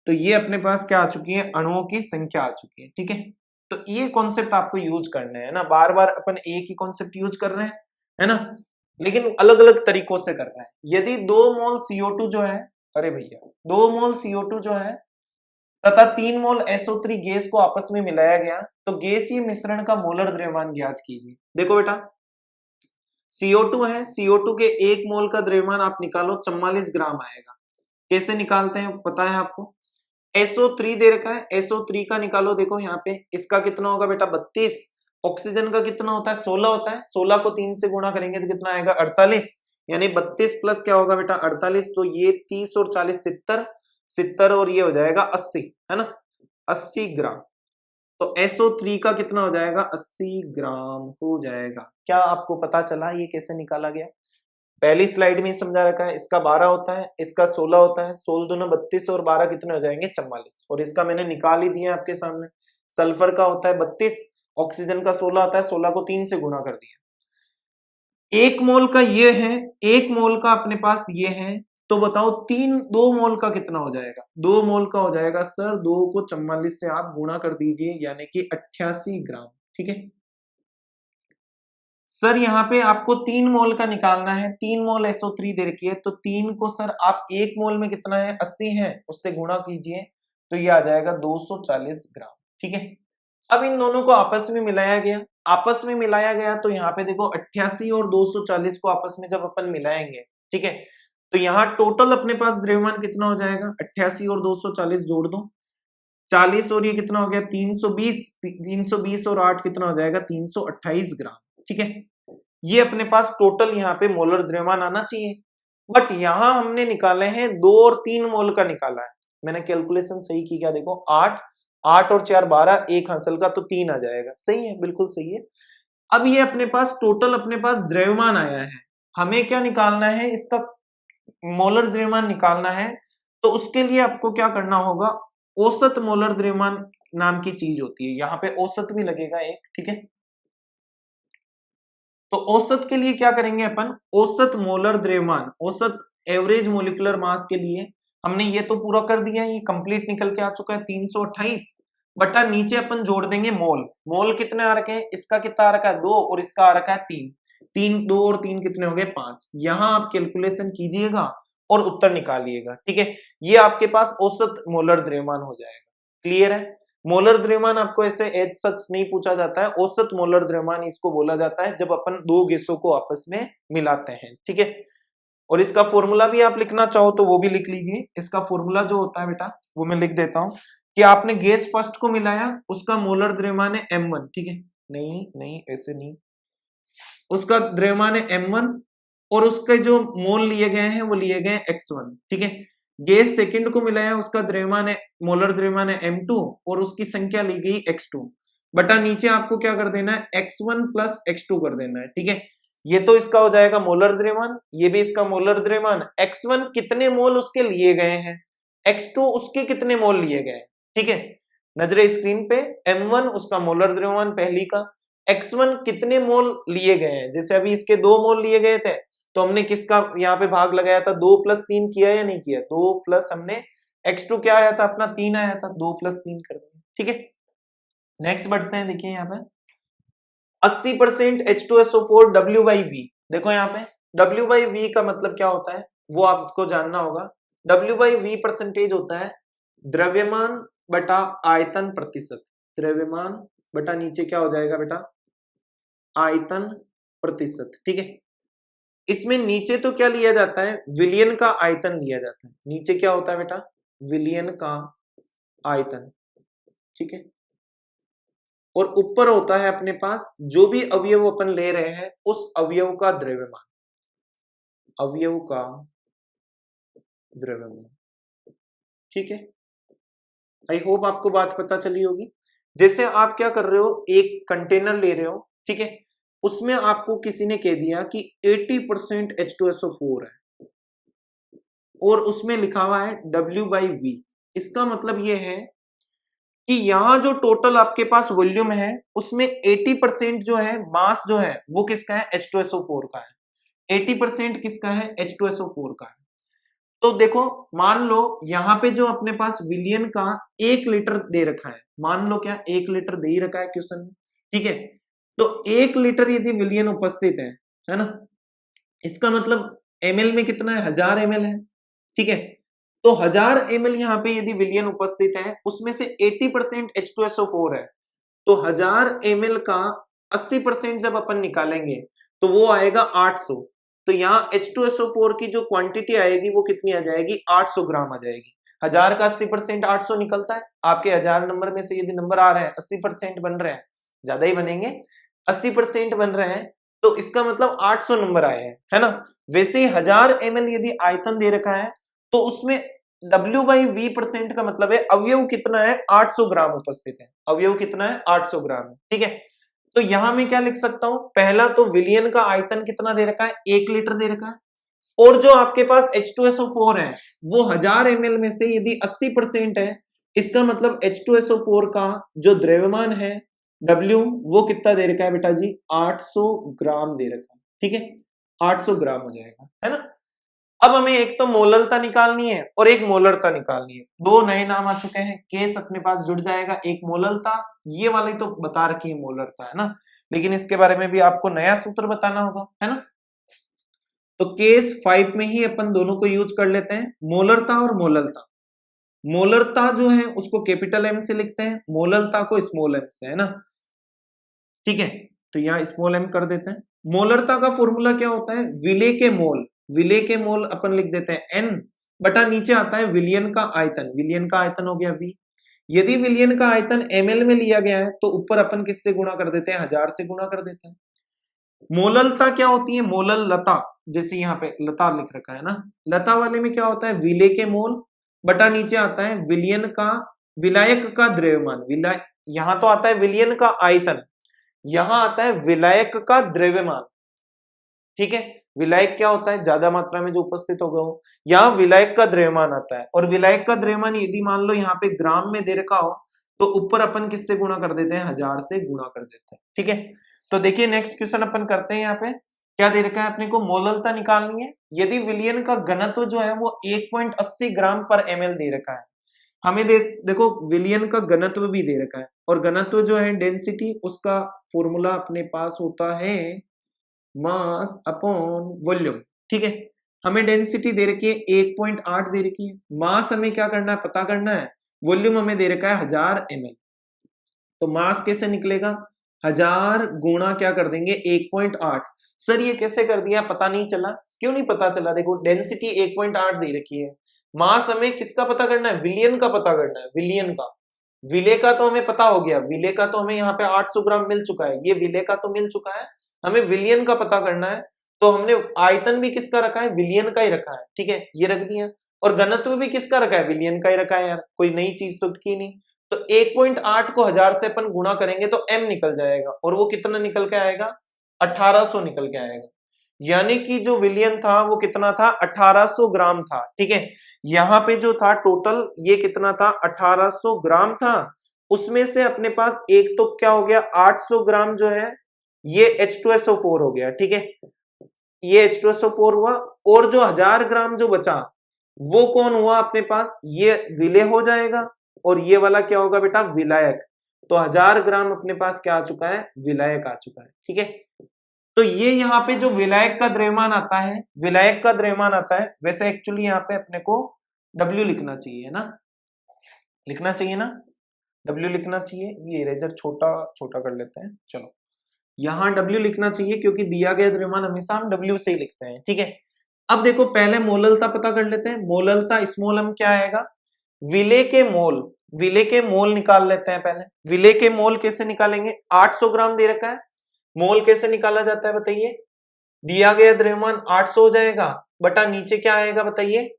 तो ये अपने पास क्या आ चुकी है, अणुओं की संख्या आ चुकी है। ठीक है, तो ये कॉन्सेप्ट आपको यूज करना है ना, बार बार अपन एक ही कॉन्सेप्ट यूज कर रहे हैं, है ना, लेकिन अलग अलग तरीकों से कर रहे हैं। यदि 2 मोल CO2 जो है, अरे भैया 2 मोल CO2 जो है तथा 3 मोल SO3 गैस को आपस में मिलाया गया, तो गैसीय मिश्रण का मोलर द्रव्यमान ज्ञात कीजिए। देखो बेटा CO2 है, CO2 के 1 मोल का द्रव्यमान आप निकालो 44 ग्राम आएगा। कैसे निकालते हैं पता है आपको, SO3 दे रखा है, SO3 का निकालो, देखो यहाँ पे इसका कितना होगा बेटा 32, ऑक्सीजन का कितना होता है 16 होता है, 16 को 3 से गुणा करेंगे तो कितना आएगा 48, यानी 32 प्लस क्या होगा बेटा 48, तो ये 30 और 40 70 और ये हो जाएगा 80, है ना, 80 ग्राम। तो SO3 का कितना हो जाएगा 80 ग्राम हो जाएगा। क्या आपको पता चला ये कैसे निकाला गया, पहली स्लाइड में ही समझा रखा है, इसका 12 होता है, इसका 16 होता है, 16 दूना 32 और 12 कितने हो जाएंगे 44। और इसका मैंने निकाल ही दिया आपके सामने, सल्फर का होता है 32, ऑक्सीजन का 16 होता है, 16 को 3 से गुणा कर दिया। 1 मोल का ये है, 1 मोल का अपने पास ये है, तो बताओ 2 मोल का कितना हो जाएगा? 2 मोल का हो जाएगा सर 2 को 44 से आप गुणा कर दीजिए, यानी कि 88 ग्राम। ठीक है सर, यहाँ पे आपको 3 मोल का निकालना है, 3 मोल SO3 दे रखी है, तो 3 को सर आप 1 मोल में कितना है 80 है, उससे गुणा कीजिए तो ये आ जाएगा 240 ग्राम। ठीक है, अब इन दोनों को आपस में मिलाया गया, आपस में मिलाया गया तो यहाँ पे देखो 88 और 240 को आपस में जब अपन मिलाएंगे, ठीक है, तो यहाँ टोटल अपने पास द्रव्यमान कितना हो जाएगा, 88 और 240 जोड़ दो, 40 और ये कितना हो गया 320, 320 और 8 कितना हो जाएगा 328 ग्राम। ठीक है, ये अपने पास टोटल यहाँ पे मोलर द्रव्यमान आना चाहिए, बट यहाँ हमने निकाले हैं 2 और 3 मोल का निकाला है। मैंने कैलकुलेशन सही की क्या, देखो 8 और 4 12, एक हासिल का तो 3 आ जाएगा, सही है, बिल्कुल सही है। अब ये अपने पास टोटल अपने पास द्रव्यमान आया है, हमें क्या निकालना है, इसका मोलर द्रव्यमान निकालना है, तो उसके लिए आपको क्या करना होगा, औसत मोलर द्रव्यमान नाम की चीज होती है, यहाँ पे औसत भी लगेगा एक। ठीक है, तो औसत के लिए क्या करेंगे अपन, औसत मोलर द्रव्यमान, औसत एवरेज मोलिकुलर मास के लिए हमने ये तो पूरा कर दिया, ये कंप्लीट निकल के आ चुका है 328 बटा नीचे अपन जोड़ देंगे मोल। मोल कितने आ रखे हैं, इसका कितना आ रखा है 2 और इसका आ रखा है 3, 3 2 और 3 कितने हो गए 5। यहां आप कैलकुलेशन कीजिएगा और उत्तर निकालिएगा। ठीक है, ये आपके पास औसत मोलर द्रव्यमान हो जाएगा। क्लियर है, मोलर द्रव्यमान आपको ऐसे एज सच नहीं पूछा जाता है, औसत मोलर द्रव्यमान इसको बोला जाता है जब अपन दो गैसों को आपस में मिलाते हैं। ठीक है, और इसका फॉर्मूला भी आप लिखना चाहो तो वो भी लिख लीजिए। इसका फॉर्मूला जो होता है बेटा वो मैं लिख देता हूं कि आपने गैस फर्स्ट को मिलाया, उसका मोलर द्रव्यमान है m1। ठीक है, नहीं नहीं ऐसे नहीं, उसका द्रव्यमान है m1 और उसके जो मोल लिए गए हैं वो लिए गए x1। ठीक है, गैस सेकंड को मिलाया, उसका द्रव्यमान है मोलर द्रव्यमान है m2 और उसकी संख्या ली गई x2 बटा नीचे आपको क्या कर देना है x1 प्लस x2 कर देना है। ठीक है, ये तो इसका हो जाएगा मोलर द्रव्यमान, ये भी इसका मोलर द्रव्यमान, x1 कितने मोल उसके लिए गए हैं, x2 उसके कितने मोल लिए गए। ठीक है, नजरे स्क्रीन पे, m1 उसका मोलर द्रव्यमान पहली का, x1 कितने मोल लिए गए हैं, जैसे अभी इसके 2 मोल लिए गए थे तो हमने किसका यहाँ पे भाग लगाया था, 2 + 3 किया या नहीं किया, 2 प्लस हमने x2 क्या आया था अपना 3 आया था, 2 + 3 कर देंगे। ठीक है, नेक्स्ट बढ़ते हैं, देखिए यहाँ पे 80% H2SO4 W/V। देखो यहाँ पे W/V का मतलब क्या होता है वो आपको जानना होगा। W/V परसेंटेज होता है द्रव्यमान बटा आयतन प्रतिशत, द्रव्यमान बटा नीचे क्या हो जाएगा बेटा आयतन प्रतिशत। ठीक है, इसमें नीचे तो क्या लिया जाता है, विलियन का आयतन लिया जाता है, नीचे क्या होता है बेटा विलियन का आयतन। ठीक है, और ऊपर होता है अपने पास जो भी अवयव अपन ले रहे हैं उस अवयव का द्रव्यमान, अवयव का द्रव्यमान। ठीक है, आई होप आपको बात पता चली होगी। जैसे आप क्या कर रहे हो, एक कंटेनर ले रहे हो, ठीक है, उसमें आपको किसी ने कह दिया कि 80% H2SO4 है और उसमें लिखा हुआ है W/V। इसका मतलब यह है कि यहां जो टोटल आपके पास वॉल्यूम है उसमें 80% जो है मास जो है वो किसका है, H2SO4 का है। 80% किसका है, H2SO4 का है। तो देखो मान लो यहाँ पे जो अपने पास विलियन का 1 लीटर दे रखा है, मान लो क्या 1 लीटर दे ही रखा है क्वेश्चन में। ठीक है, तो 1 लीटर यदि विलियन उपस्थित है ना, इसका मतलब ml में कितना है 1000 ml है। ठीक है, तो 1000 ml यहाँ पे यदि विलियन उपस्थित है उसमें से 80% H2SO4 है, तो 1000 ml का 80% जब अपन निकालेंगे तो वो आएगा 800। तो यहाँ H2SO4 की जो क्वांटिटी आएगी वो कितनी आ जाएगी 800 ग्राम आ जाएगी। 1000 का 80% 800 निकलता है, आपके 1000 नंबर में से यदि नंबर आ रहे हैं 80% बन रहे हैं, ज्यादा ही बनेंगे, 80% बन रहे हैं तो इसका मतलब 800 नंबर आए हैं, है ना। वैसे ही 1000 ml यदि आयतन दे रखा है तो उसमें W/V % का मतलब है अवयव कितना है 800 ग्राम उपस्थित है, अवयव कितना है 800 ग्राम है। ठीक है, तो यहां मैं क्या लिख सकता हूं, पहला तो विलियन का आयतन कितना दे रखा है 1 लीटर दे रखा है, और जो आपके पास H2SO4 है वो 1000 ml में से यदि 80% है, इसका मतलब H2SO4 का जो द्रव्यमान है W वो कितना दे रखा है बेटा जी, 800 ग्राम दे रखा है, ठीक है, 800 ग्राम हो जाएगा, है ना। अब हमें एक तो मोललता निकालनी है और एक मोलरता निकालनी है, दो नए नाम आ चुके हैं, केस अपने पास जुड़ जाएगा, एक मोललता, ये वाली तो बता रखी है मोलरता, है ना, लेकिन इसके बारे में भी आपको नया सूत्र बताना होगा, है ना। तो केस 5 में ही अपन दोनों को यूज कर लेते हैं, मोलरता और मोललता। मोलरता जो है उसको कैपिटल एम से लिखते हैं, मोललता को स्मॉल एम से, है ना, ठीक है। तो यहाँ स्मॉल एम कर देते हैं। मोलरता का फॉर्मूला क्या होता है, विले के मोल, विले के मोल अपन लिख देते हैं एन बटा नीचे आता है विलियन का आयतन, विलियन का आयतन हो गया वी। यदि विलियन का आयतन ml में लिया गया है तो ऊपर अपन किससे गुणा कर देते हैं, 1000 से गुणा कर देते हैं। मोललता क्या होती है, मोलल लता, जैसे यहाँ पे लता लिख रखा है ना, लता वाले में क्या होता है, विले के मोल बटा नीचे आता है विलियन का, विलायक का द्रव्यमान, यहाँ तो आता है विलियन का आयतन, यहां आता है विलायक का द्रव्यमान, ठीक है। विलायक क्या होता है, ज्यादा मात्रा में जो उपस्थित होगा वो, यहाँ विलायक का द्रव्यमान आता है, और विलायक का द्रव्यमान यदि मान लो यहाँ पे ग्राम में दे रखा हो तो ऊपर अपन किससे गुणा कर देते हैं, 1000 से गुणा कर देते हैं, ठीक है। तो देखिए नेक्स्ट क्वेश्चन अपन करते हैं, यहाँ पे क्या दे रखा है अपने को, मोललता निकालनी है। यदि विलियन का घनत्व जो है वो 1.80 ग्राम पर ml दे रखा है, हमें देखो विलियन का घनत्व भी दे रखा है, और घनत्व जो है डेंसिटी, उसका फॉर्मूला अपने पास होता है मास अपॉन वॉल्यूम, ठीक है। हमें डेंसिटी दे रखी है 1.8 दे रखी है, मास हमें क्या करना है, पता करना है, वॉल्यूम हमें दे रखा है 1000 ml। तो मास कैसे निकलेगा, 1000 गुणा क्या कर देंगे 1.8। सर ये कैसे कर दिया, पता नहीं चला, क्यों नहीं पता चला, देखो डेंसिटी 1.8 दे रखी है, मास हमें किसका पता करना है, विलियन का पता करना है, विलियन का। विले का तो हमें पता हो गया, विले का तो हमें यहाँ पे 800 ग्राम मिल चुका है, ये विले का तो मिल चुका है, हमें विलियन का पता करना है। तो हमने आयतन भी किसका रखा है, विलियन का ही रखा है, ठीक है, ये रख दिया, और घनत्व भी किसका रखा है, विलियन का ही रखा है यार, कोई नई चीज तो की नहीं। तो 1.8 को 1000 से अपन गुणा करेंगे तो m निकल जाएगा, और वो कितना निकल के आएगा, 1800 निकल के आएगा, यानी कि जो विलियन था वो कितना था, 1800 ग्राम था, ठीक है। यहाँ पे जो था टोटल ये कितना था, 1800 ग्राम था, उसमें से अपने पास एक तो क्या हो गया, 800 ग्राम जो है ये H2SO4 हो गया, ठीक है, ये H2SO4 हुआ, और जो 1000 ग्राम जो बचा वो कौन हुआ अपने पास, ये विलय हो जाएगा, और ये वाला क्या होगा बेटा, विलायक। तो 1000 ग्राम अपने पास क्या आ चुका है, विलायक आ चुका है, ठीक है। तो ये यहाँ पे जो विलायक का द्रव्यमान आता है, विलायक का द्रव्यमान आता है, वैसे एक्चुअली यहाँ पे अपने को W लिखना चाहिए ना, लिखना चाहिए ना, W लिखना चाहिए, ये इरेजर छोटा छोटा कर लेते हैं, चलो यहाँ W लिखना चाहिए, क्योंकि दिया गया द्रव्यमान हमेशा हम W से ही लिखते हैं, ठीक है। अब देखो पहले मोललता पता कर लेते हैं, मोललता स्मॉल m क्या आएगा, विले के मोल, विले के मोल निकाल लेते हैं पहले। विले के मोल कैसे निकालेंगे, 800 ग्राम दे रखा है, मोल कैसे निकाला जाता है बताइए, दिया गया द्रव्यमान 800 हो जाएगा, बटा नीचे क्या आएगा बताइए,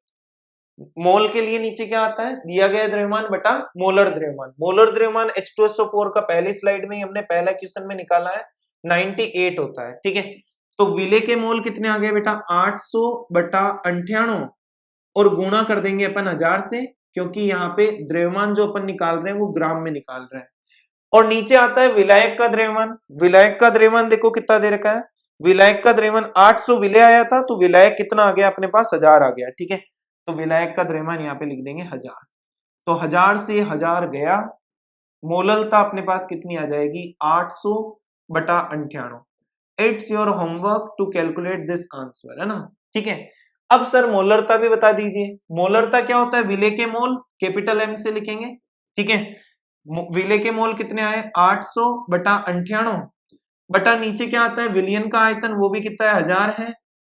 मोल के लिए नीचे क्या आता है, दिया गया द्रव्यमान बटा मोलर द्रव्यमान। मोलर द्रव्यमान H2SO4 का पहली स्लाइड में ही हमने पहला क्वेश्चन में निकाला है 98 होता है, ठीक है। तो विले के मोल कितने आ गए बेटा, 800 बटा 98, और गुणा कर देंगे अपन 1000 से, क्योंकि यहाँ पे द्रव्यमान जो अपन निकाल रहे हैं वो ग्राम में निकाल रहे हैं। और नीचे आता है विलायक का द्रव्यमान, विलायक का द्रव्यमान देखो कितना दे रखा है, विलायक का द्रव्यमान 800 विलय आया था, तो विलायक कितना आ गया अपने पास, 1000 आ गया, ठीक है। तो विलायक का द्रव्यमान यहाँ पे लिख देंगे 1000, तो 1000 से 1000 गया, मोललता अपने पास कितनी आ जाएगी, 800 बटा 98। It's your homework to calculate this answer, है ना, ठीक है। अब सर मोलरता भी बता दीजिए, मोलरता क्या होता है, विले के मोल कैपिटल M से लिखेंगे, ठीक है। विले के मोल कितने आए, 800 बटा 98, बटा नीचे क्या आता है, विलियन का आयतन, वो भी कितना है, 1000 है,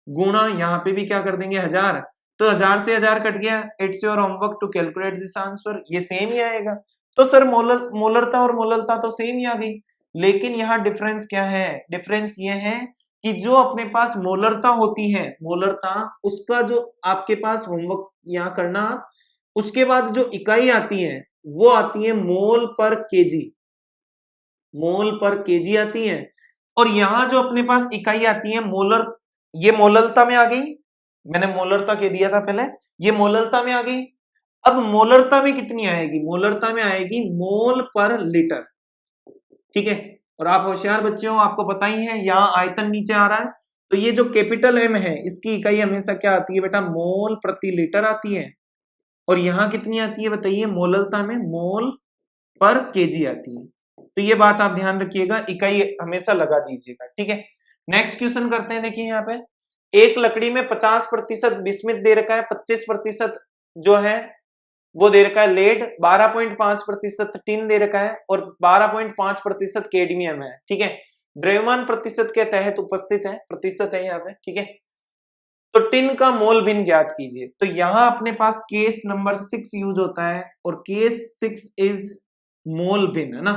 गुणा यहाँ पे भी क्या कर देंगे 1000, तो 1000 से 1000 कट गया। It's your homework to calculate this answer, ये सेम ही आएगा। तो सर मोलरता और मोललता तो सेम ही आ गई, लेकिन यहाँ डिफरेंस क्या है, डिफरेंस ये है कि जो अपने पास मोलरता होती है, मोलरता, उसका जो आपके पास होमवर्क यहाँ करना, उसके बाद जो इकाई आती है वो आती है मोल पर केजी, मोल पर केजी आती है। और यहां जो अपने पास इकाई आती है मोलर, ये मोललता में आ गई, मैंने मोलरता के दिया था पहले, ये मोलरता में आ गई। अब मोलरता में कितनी आएगी, मोलरता में आएगी मोल पर लीटर, ठीक है। और आप होशियार बच्चे हो, आपको पता ही है यहाँ आयतन नीचे आ रहा है, तो ये जो कैपिटल एम है इसकी इकाई हमेशा क्या आती है बेटा, मोल प्रति लीटर आती है। और यहाँ कितनी आती है बताइए, मोलरता में मोल पर केजी आती है। तो ये बात आप ध्यान रखिएगा, इकाई हमेशा लगा दीजिएगा, ठीक है। नेक्स्ट क्वेश्चन करते हैं, देखिए यहाँ पे एक लकड़ी में 50% बिस्मिथ दे रखा है, 25% जो है वो दे रखा है लेड, 12.5% टिन दे रखा है और 12.5% कैडमियम है, ठीक है। द्रव्यमान प्रतिशत के तहत उपस्थित है, प्रतिशत है यहाँ पे, ठीक है। तो टिन का मोल भिन्न ज्ञात कीजिए। तो यहां अपने पास केस नंबर 6 यूज होता है और केस 6 इज मोल भिन्न, है ना।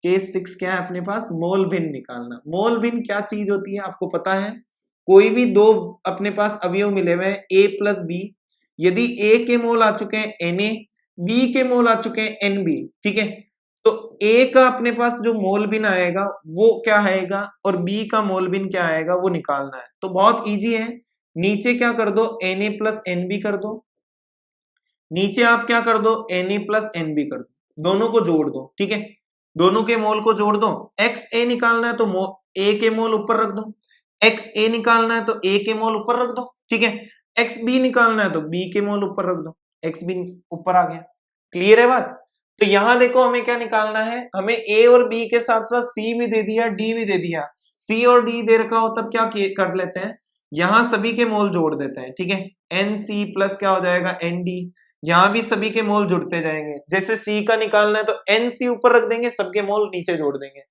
केस 6 क्या है अपने पास, मोल भिन्न निकालना। मोल भिन्न क्या चीज होती है आपको पता है, कोई भी दो अपने पास अवयव मिले हुए हैं ए प्लस बी, यदि ए के मोल आ चुके हैं Na, बी के मोल आ चुके हैं Nb, ठीक है। तो ए का अपने पास जो मोल भिन्न आएगा वो क्या आएगा और बी का मोल भिन्न क्या आएगा वो निकालना है। तो बहुत इजी है, नीचे क्या कर दो Na प्लस Nb कर दो, नीचे आप क्या कर दो Na प्लस Nb कर दो, दोनों को जोड़ दो, ठीक है। दोनों के मोल को जोड़ दो, XA निकालना है तो A के मोल ऊपर रख दो, XA निकालना है तो A के मोल ऊपर रख दो, ठीक है। XB निकालना है तो B के मोल ऊपर रख दो, XB ऊपर आ गया। क्लियर है बात। तो यहां देखो हमें क्या निकालना है, हमें A और B के साथ साथ C भी दे दिया, D भी दे दिया। C और D दे रखा हो तब क्या कर लेते हैं, यहां सभी के मोल जोड़ देते हैं, ठीक है। NC प्लस क्या हो जाएगा ND, यहां भी सभी के मोल जुड़ते जाएंगे। जैसे C का निकालना है तो NC ऊपर रख देंगे, सबके मोल नीचे जोड़ देंगे।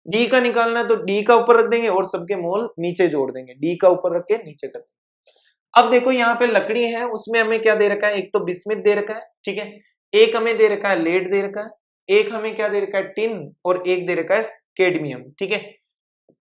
D का निकालना है तो D का ऊपर रख देंगे और सबके मोल नीचे जोड़ देंगे, D का ऊपर रख के नीचे कर देंगे। अब देखो यहाँ पे लकड़ी है, उसमें हमें क्या दे रखा है, एक तो बिस्मिथ दे रखा है, ठीक है। एक हमें दे रखा है लेड दे रखा है, एक हमें क्या दे रखा है टिन, और एक दे रखा है कैडमियम, ठीक है।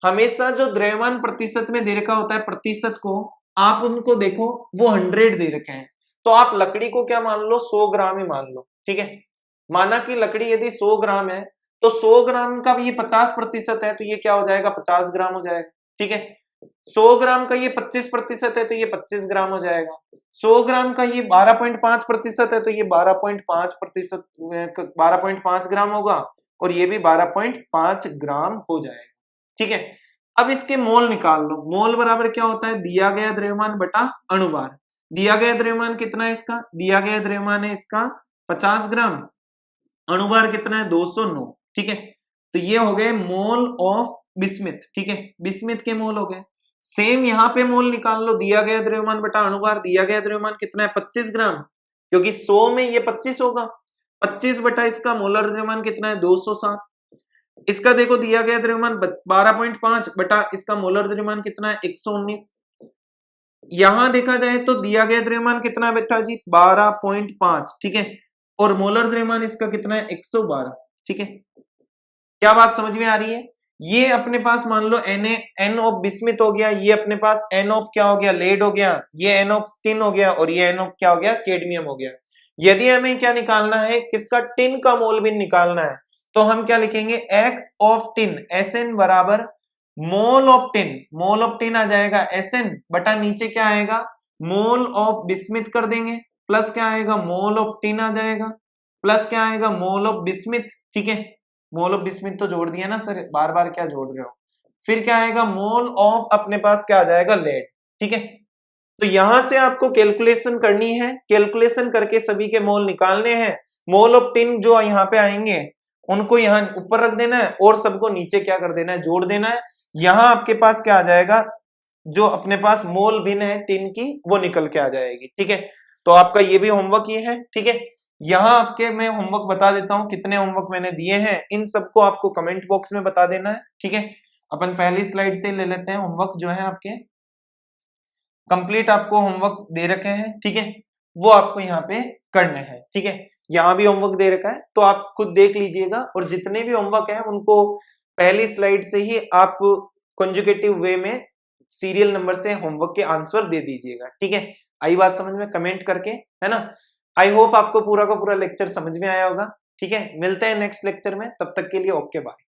हमेशा जो द्रव्यमान प्रतिशत में दे रखा होता है प्रतिशत को, आप उनको देखो वो 100 दे रखे हैं, तो आप लकड़ी को क्या मान लो 100 ग्राम ही मान लो, ठीक है। माना कि लकड़ी यदि 100 ग्राम है तो 100 ग्राम का ये 50% है तो ये क्या हो जाएगा 50 ग्राम हो जाएगा, ठीक है। 100 ग्राम का ये 25% है तो ये 25 ग्राम हो जाएगा। 100 ग्राम का ये 12.5% है तो ये 12.5 ग्राम होगा और ये भी 12.5 ग्राम हो जाएगा, ठीक है। अब इसके मोल निकाल लो, मोल बराबर क्या होता है, दिया गया द्रव्यमान बटा अणुभार। दिया गया द्रव्यमान कितना है इसका, दिया गया द्रव्यमान है इसका 50 ग्राम, अणुभार कितना है 209, ठीक है। तो ये हो गए मोल ऑफ बिस्मिथ, ठीक है, बिस्मिथ के मोल हो गए। सेम यहाँ पे मोल निकाल लो, दिया गया द्रव्यमान बटा अणुभार, दिया गया द्रव्यमान कितना है 25 ग्राम, क्योंकि 100 में ये 25 होगा, 25 बटा इसका मोलर द्रव्यमान कितना है 207। इसका देखो दिया गया द्रव्यमान 12.5 बटा इसका मोलर द्रव्यमान कितना है 119। यहां देखा जाए तो दिया गया द्रव्यमान कितना है बेटा जी 12.5, ठीक है, और मोलर द्रव्यमान इसका कितना है 112, ठीक है। क्या बात समझ में आ रही है। ये अपने पास मान लो एन ऑफ बिस्मिथ हो गया, ये अपने पास एन ऑफ क्या हो गया लेड हो गया, ये एन ऑफ टिन हो गया और ये एन ऑफ क्या हो गया कैडमियम हो गया। यदि हमें क्या निकालना है, किसका टिन का मोल भिन्न निकालना है, तो हम क्या लिखेंगे एक्स ऑफ टिन Sn बराबर mole of tin, mole of tin आ जाएगा Sn बटा नीचे क्या आएगा मोल ऑफ बिस्मिथ कर देंगे, प्लस क्या आएगा मोल ऑफ टिन आ जाएगा, प्लस क्या आएगा मोल ऑफ बिस्मिथ, ठीक है। मोल ऑफ बिस्मिथ तो जोड़ दिया ना सर, बार बार क्या जोड़ रहे हो। फिर क्या आएगा मोल ऑफ अपने पास क्या आ जाएगा लेड, ठीक है। तो यहां से आपको कैलकुलेशन करनी है, कैलकुलेशन करके सभी के मोल निकालने हैं। मोल ऑफ टिन जो यहाँ पे आएंगे उनको यहाँ ऊपर रख देना है और सबको नीचे क्या कर देना है जोड़ देना है। यहां आपके पास क्या आ जाएगा, जो अपने पास मोल भिन्न है टिन की वो निकल के आ जाएगी, ठीक है। तो आपका ये भी होमवर्क ये है, ठीक है। यहां आपके मैं होमवर्क बता देता हूं, कितने होमवर्क मैंने दिए हैं इन सबको आपको कमेंट बॉक्स में बता देना है, ठीक है। अपन पहली स्लाइड से ले लेते हैं, होमवर्क जो है आपके कंप्लीट आपको होमवर्क दे रखे हैं, ठीक है, वो आपको यहाँ पे करने हैं, ठीक है। यहाँ भी होमवर्क दे रखा है तो आप खुद देख लीजिएगा, और जितने भी होमवर्क है उनको पहली स्लाइड से ही आप कंजुगेटिव वे में सीरियल नंबर से होमवर्क के आंसर दे दीजिएगा, ठीक है। आई बात समझ में कमेंट करके, है ना। आई होप आपको पूरा का पूरा लेक्चर समझ में आया होगा, ठीक है। मिलते हैं नेक्स्ट लेक्चर में, तब तक के लिए ओके बाय।